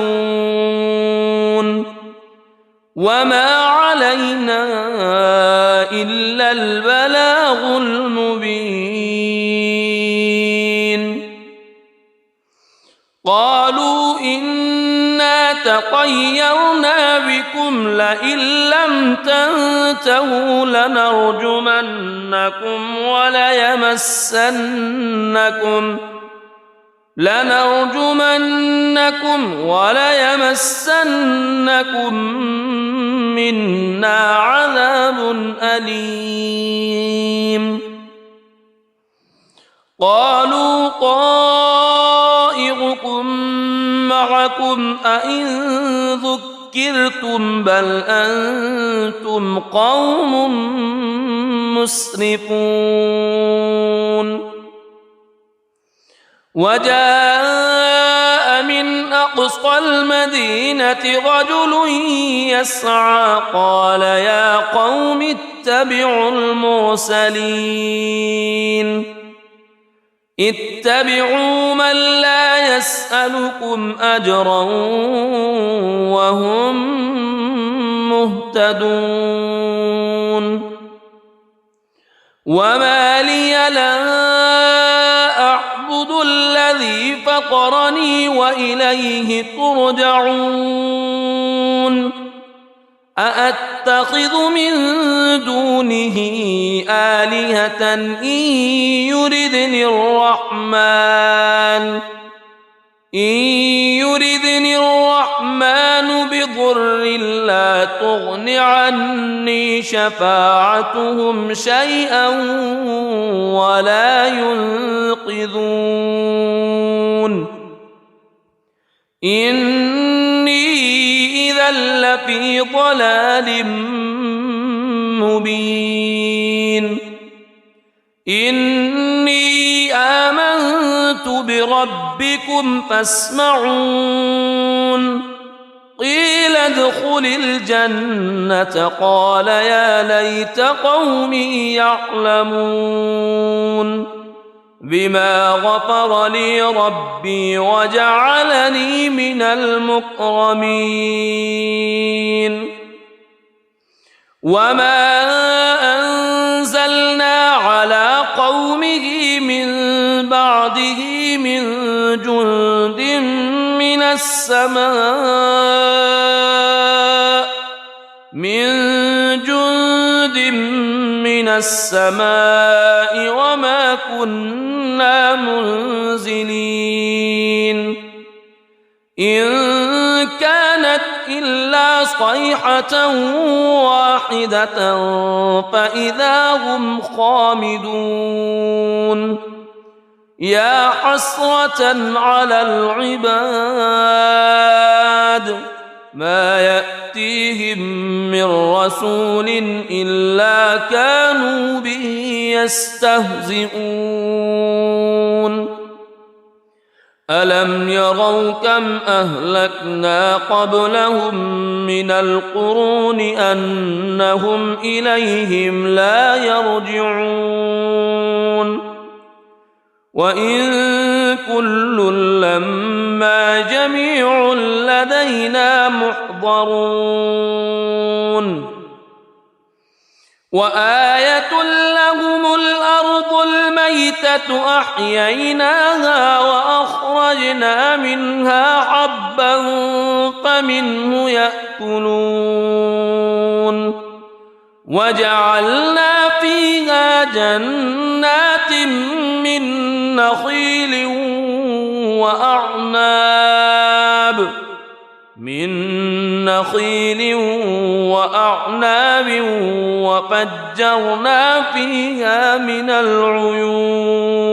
وما علينا إلا البلاغ المبين. قالوا إنا تطيرنا بكم لئن لم تنتهوا لنرجمنكم وليمسنكم منا عذاب أليم. قالوا طائركم معكم أئن ذكرتم بل أنتم قوم مسرفون. وجاء من أقصى المدينة رجل يسعى قال يا قوم اتبعوا المرسلين اتبعوا من لا يسألكم أجرا وهم مهتدون. وما لي لا أعبد الذي فطرني وإليه ترجعون. أأتخذ من دونه آلهة إن يردني الرحمن بضر لا تغن عني شفاعتهم شيئا ولا ينقذون. إني إذا لفي ضلال مبين. إني آمنت بربكم فاسمعون. قيل ادخل الجنة قال يا ليت قومي يعلمون بما غفر لي ربي وجعلني من المكرمين. وما أنزلنا على قومه من بعده من جند من السماء وما كنا منزلين. إن كانت إلا صيحة واحدة فإذا هم خامدون. يا حسرة على العباد ما يأتيهم من رسول إلا كانوا به يستهزئون. ألم يروا كم أهلكنا قبلهم من القرون أنهم إليهم لا يرجعون. وإن كل لما جميع لدينا محضرون. وآية لهم الأرض الميتة أحييناها وأخرجنا منها حبا فمنه يأكلون. وجعلنا فيها جنات من نخيل وأعناب وفجرنا فيها من العيون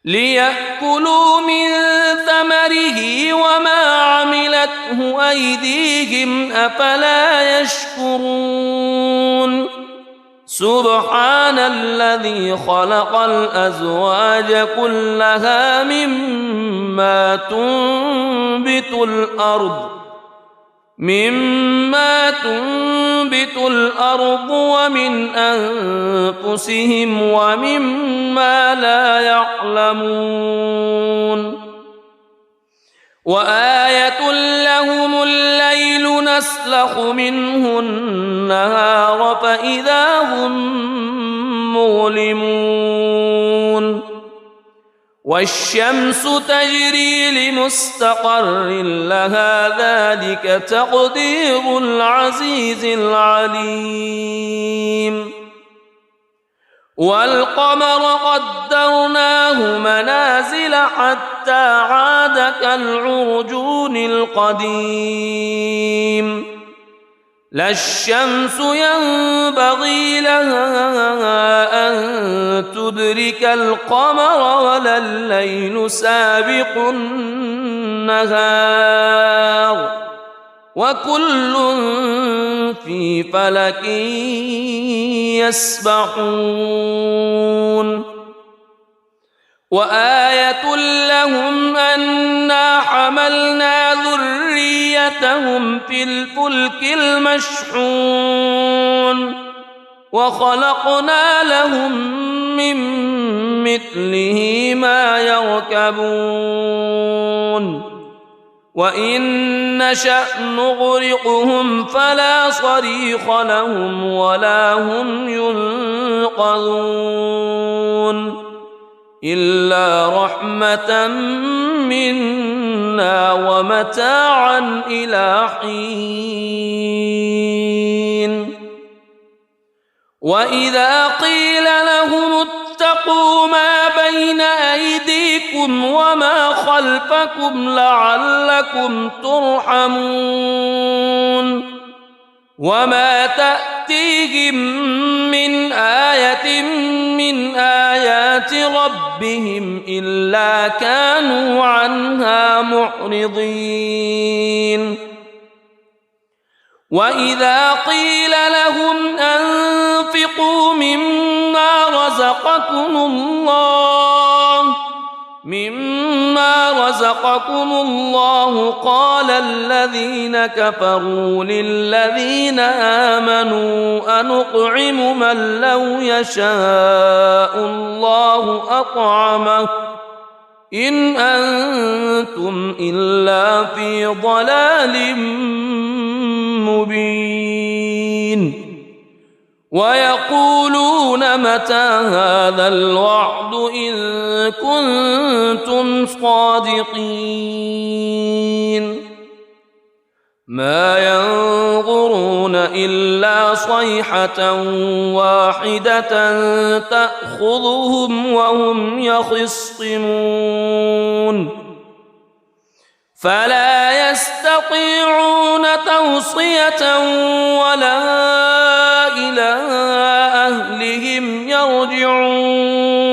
ليأكلوا من ثمره وما عملته أيديهم أفلا يشكرون. سبحان الذي خلق الأزواج كلها مما تنبت الأرض ومن أنفسهم ومما لا يعلمون. وآية لهم الليل يتسلخ منه النهار فإذا هم مظلمون والشمس تجري لمستقر لها ذلك تقدير العزيز العليم والقمر قدرناه منازل حتى عاد كالعرجون القديم لا الشمس ينبغي لها أن تدرك القمر ولا الليل سابق النهار وكل في فلك يسبحون وآية لهم أنا حملنا ذريتهم في الفلك المشحون وخلقنا لهم من مثله ما يركبون وإن نشأ نغرقهم فلا صريخ لهم ولا هم ينقذون إلا رحمة منا ومتاعا إلى حين وإذا قيل لهم اتقوا ما بين أيديكم وما خلفكم لعلكم ترحمون وما تأتيهم من آية من آيات ربهم إلا كانوا عنها معرضين وإذا قيل لهم أنفقوا مما رزقكم الله قال الذين كفروا للذين آمنوا أنطعم من لو يشاء الله أطعمه إن أنتم إلا في ضلال مبين ويقولون متى هذا الوعد إن كنتم صادقين ما ينظرون إلا صيحة واحدة تأخذهم وهم يخصمون فلا يستطيعون توصية ولا إلى أهلهم يرجعون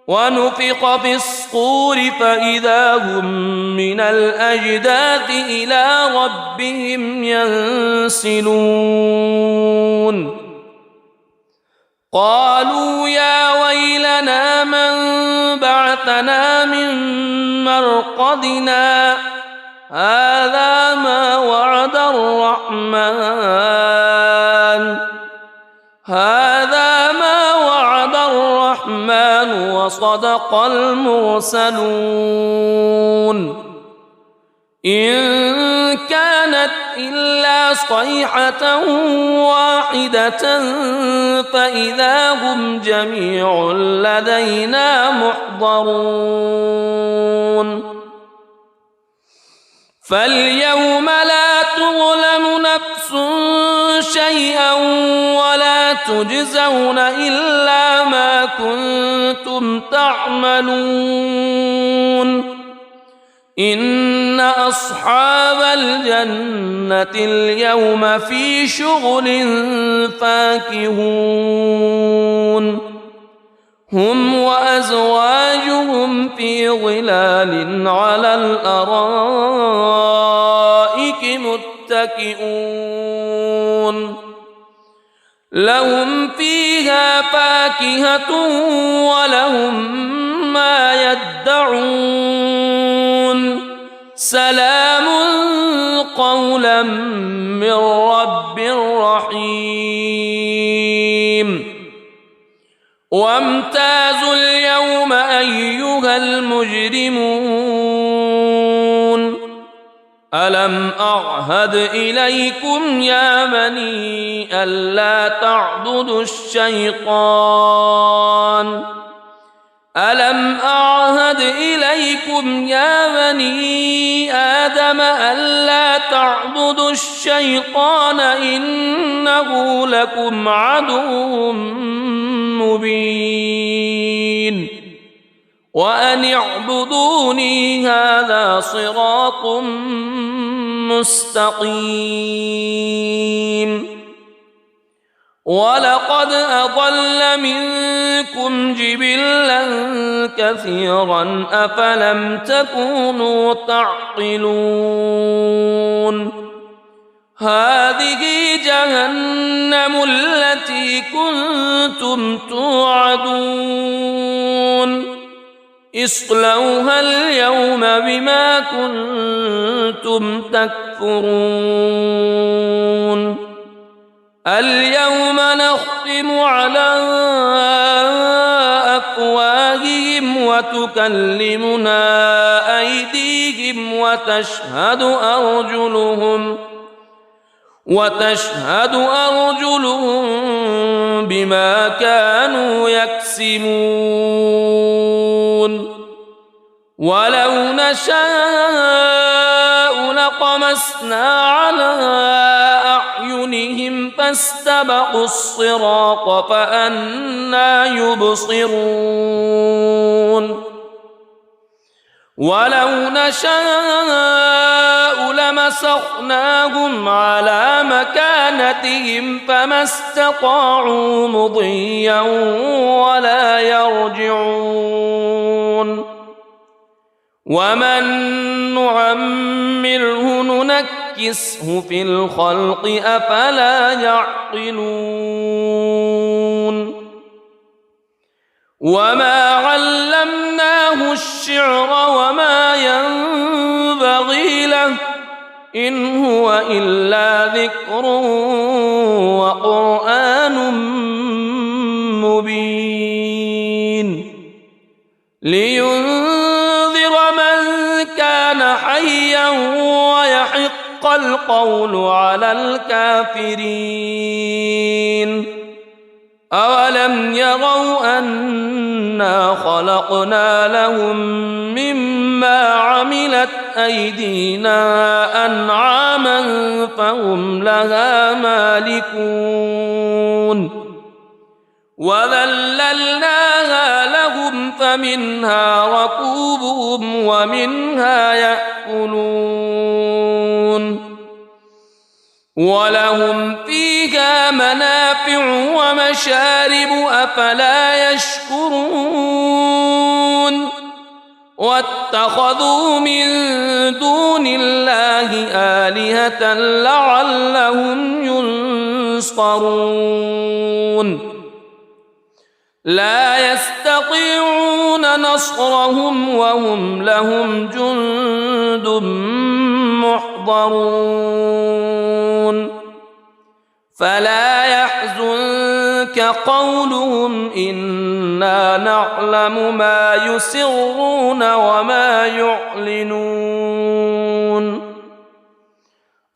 ونفخ في الصور فإذا هم من الأجداث إلى ربهم ينسلون قالوا يا ويلنا من بعثنا من مرقدنا هذا ما وعد الرحمن وصدق المرسلون إن كانت إلا صيحة واحدة فإذا هم جميع لدينا محضرون فاليوم لا تظلم نفس شيئا ولا تجزون إلا ما كنتم تعملون إن أصحاب الجنة اليوم في شغل فاكهون هم وأزواجهم في ظلال على الأرائك متكئون لهم فيها فاكهة ولهم ما يدعون سلام قولا من رب رحيم وامتازوا اليوم أيها المجرمون ألم أعهد إليكم يا بني ألا تعبدوا الشيطان ألم أعهد إليكم يا بني آدم ألا تعبدوا الشيطان إنه لكم عدو مبين وأن اعبدوني هذا صراط مستقيم ولقد أضل منكم جبلا كثيرا أفلم تكونوا تعقلون هذه جهنم التي كنتم توعدون اصلوها اليوم بما كنتم تكفرون اليوم نختم على أفواههم وتكلمنا أيديهم وتشهد أرجلهم بما كانوا يكسبون ولو نشاء لطمسنا على أعينهم فاستبقوا الصراط فأنى يبصرون ولو نشاء لمسخناهم على مكانتهم فما استطاعوا مضيا ولا يرجعون ومن نعمره ننكسه في الخلق أفلا يعقلون وما علمناه الشعر وما ينبغي له إن هو إلا ذكر وقرآن مبين لينذر من كان حيا ويحق القول على الكافرين أولم يروا أنا خلقنا لهم مما عملت أيدينا أنعاما فهم لها مالكون وذللناها لهم فمنها ركوبهم ومنها يأكلون ولهم فيها منافع ومشارب أفلا يشكرون واتخذوا من دون الله آلهة لعلهم ينصرون لا يستطيعون نصرهم وهم لهم جند محضرون فلا يحزنك قولهم إنا نعلم ما يسرون وما يعلنون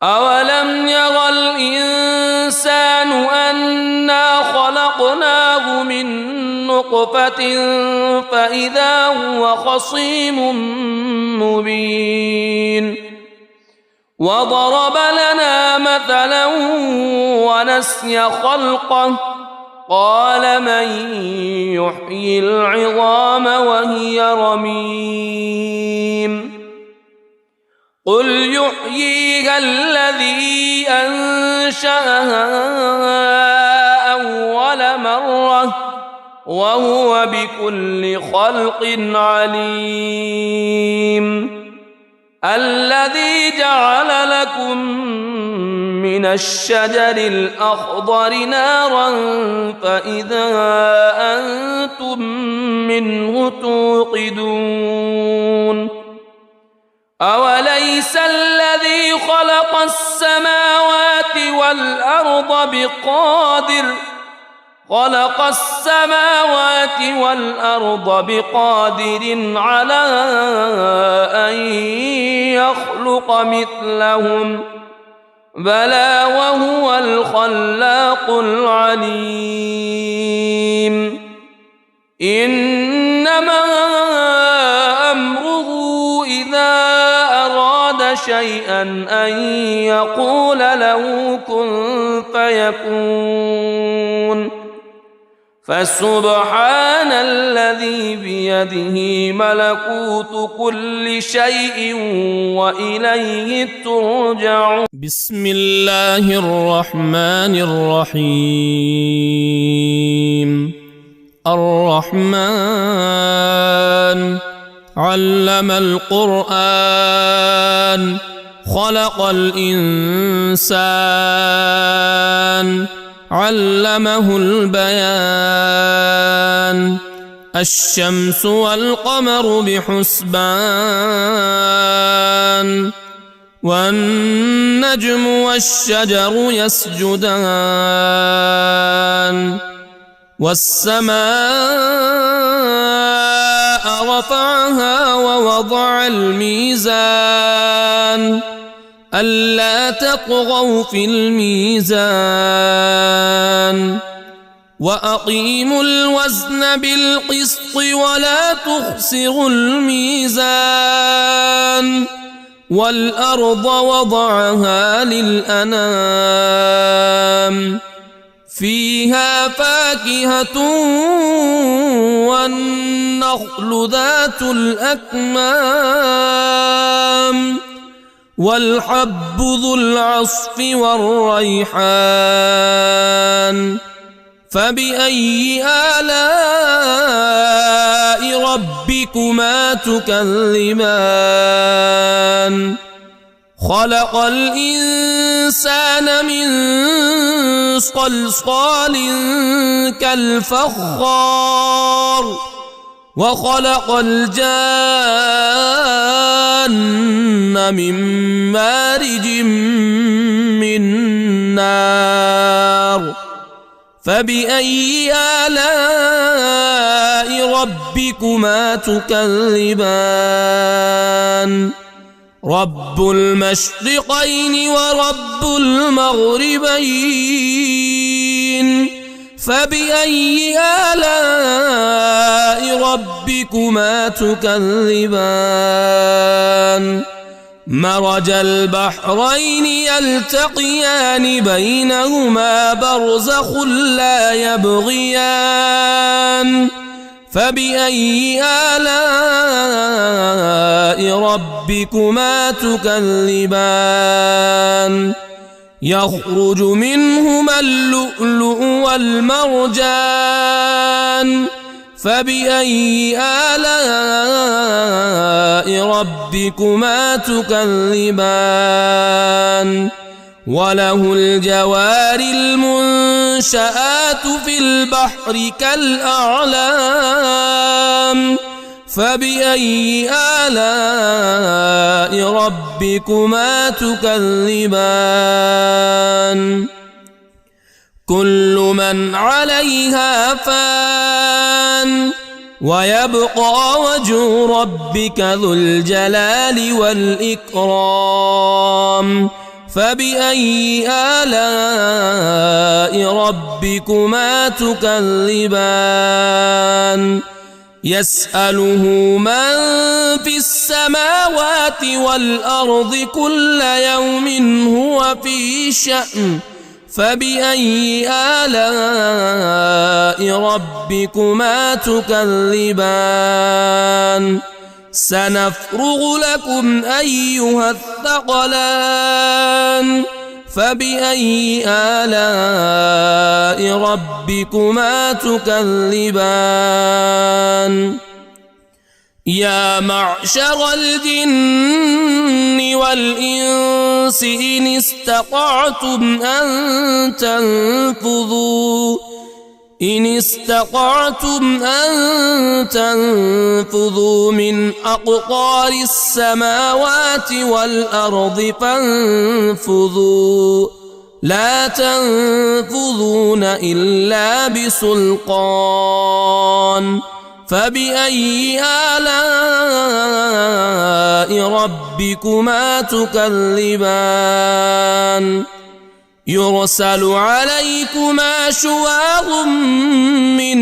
أولم يرى الإنسان أنا خلقناه من نطفة فإذا هو خصيم مبين وضرب لنا مثلا ونسي خلقه قال من يحيي العظام وهي رميم قل يحييها الذي أنشأها أول مرة وهو بكل خلق عليم الذي جعل لكم من الشجر الأخضر نارا فإذا أنتم منه توقدون أوليس الذي خلق السماوات والأرض والأرض بقادر على أن يخلق مثلهم بلى وهو الخلاق العليم إنما أمره إذا أراد شيئا أن يقول له كن فيكون فسبحان الذي بيده ملكوت كل شيء وإليه ترجعون. بسم الله الرحمن الرحيم. الرحمن علم القرآن خلق الإنسان علمه البيان الشمس والقمر بحسبان والنجم والشجر يسجدان والسماء رفعها ووضع الميزان ألا تطغوا في الميزان وأقيموا الوزن بالقسط ولا تخسروا الميزان والأرض وضعها للأنام فيها فاكهة والنخل ذات الأكمام والحب ذو العصف والريحان فبأي آلاء ربكما تكذبان خلق الإنسان من صلصال كالفخار وخلق الجان من مارج من نار فبأي آلاء ربكما تكذبان رب المشرقين ورب المغربين فبأي آلاء ربكما تكذبان مرج البحرين يلتقيان بينهما برزخ لا يبغيان فبأي آلاء ربكما تكذبان يخرج منهما اللؤلؤ والمرجان فبأي آلاء ربكما تكذبان وله الجوار المنشآت في البحر كالأعلام فبأي آلاء ربكما تكذبان كل من عليها فان ويبقى وجه ربك ذو الجلال والإكرام فبأي آلاء ربكما تكذبان يسأله من في السماوات والأرض كل يوم هو في شأن فبأي آلاء ربكما تكذبان سنفرغ لكم أيها الثقلان فبأي آلاء ربكما تكذبان يا معشر الجن والإنس إن استطعتم أن تنفذوا من أقطار السماوات والأرض فانفذوا لا تنفذون إلا بسلطان فبأي آلاء ربكما تكذبان يرسل عليكما شواظ من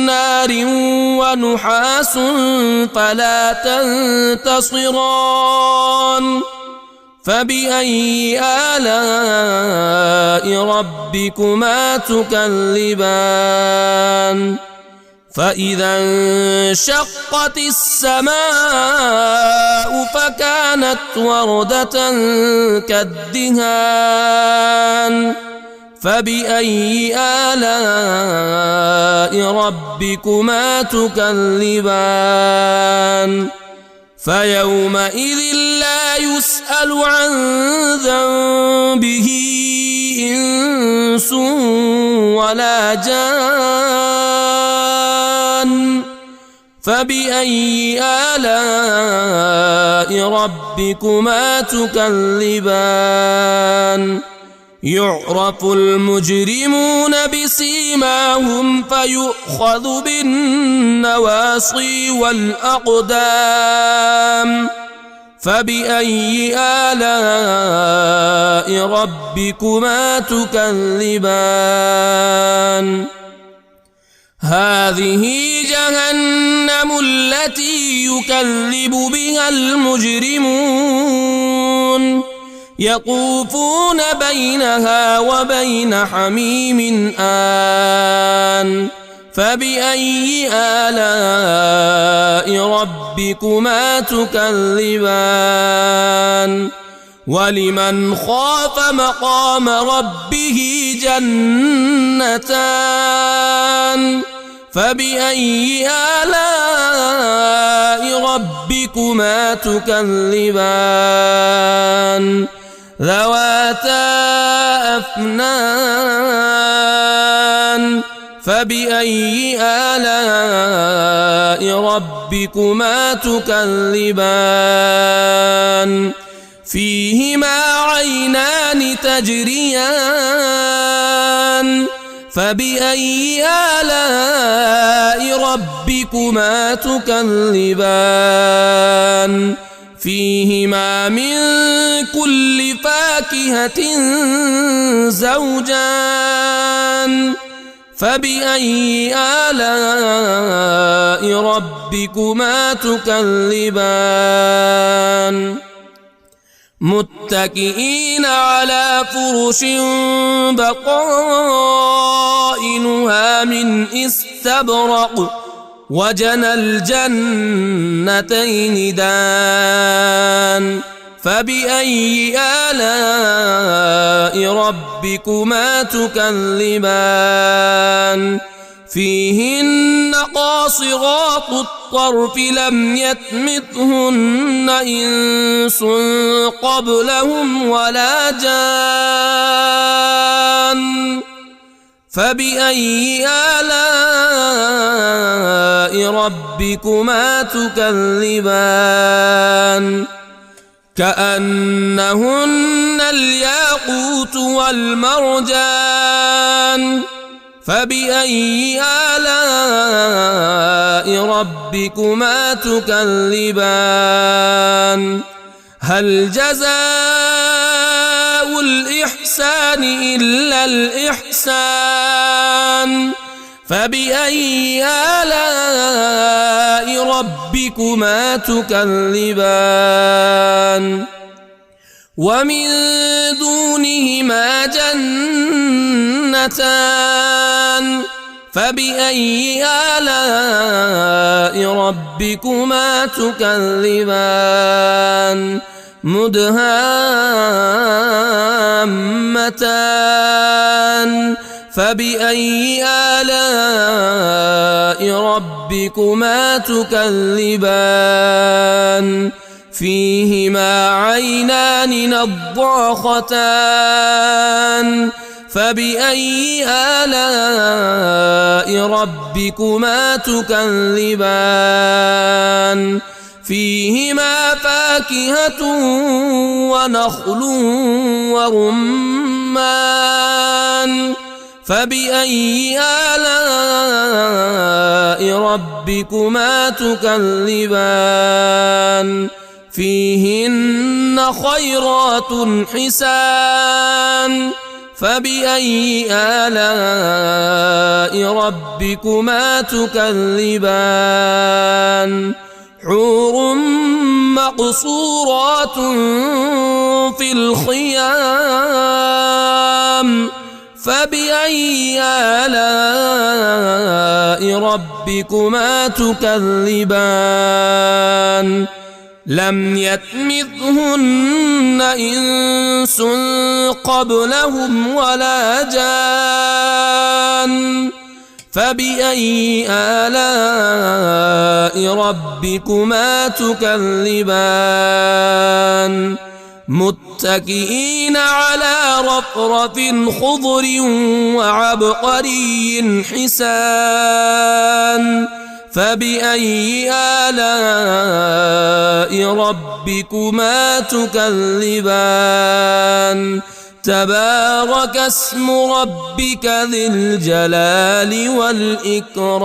نار ونحاس فلا تنتصران فبأي آلاء ربكما تكذبان فإذا انشقت السماء فكانت وردة كالدهان فبأي آلاء ربكما تكذبان فيومئذ لا يسأل عن ذنبه إنس ولا جان فبأي آلاء ربكما تكذبان يعرف المجرمون بسيماهم فيؤخذ بالنواصي والأقدام فبأي آلاء ربكما تكذبان هذه جهنم التي يكذب بها المجرمون يطوفون بينها وبين حميم آن فبأي آلاء ربكما تكذبان ولمن خاف مقام ربه جنتان فبأي آلاء ربكما تكذبان ذواتا أفنان فبأي آلاء ربكما تكذبان فيهما عينان تجريان فبأي آلاء ربكما تكذبان فيهما من كل فاكهة زوجان فبأي آلاء ربكما تكذبان متكئين على فرش بطائنها من استبرق وجنى الجنتين دان فبأي آلاء ربكما تكذبان فيهن قاصرات الطرف لم يطمثهن إنس قبلهم ولا جان فبأي آلاء ربكما تكذبان كأنهن الياقوت والمرجان فبأي آلاء ربكما تكذبان هل جزاء الإحسان إلا الإحسان فبأي آلاء ربكما تكذبان ومن دونهما جنتان فبأي آلاء ربكما تكذبان مدهامتان فبأي آلاء ربكما تكذبان فيهما عينان نضاختان فبأي آلاء ربكما تكذبان فيهما فاكهة ونخل ورمان رمان فبأي آلاء ربكما تكذبان فيهن خيرات حسان فبأي آلاء ربكما تكذبان حور مقصورات في الخيام فبأي آلاء ربكما تكذبان لم يطمثهن إنس قبلهم ولا جان فبأي آلاء ربكما تكذبان متكئين على رفرف خضر وعبقري حسان فبأي آلاء ربكما تكذبان تبارك اسم ربك ذي الجلال والإكرام.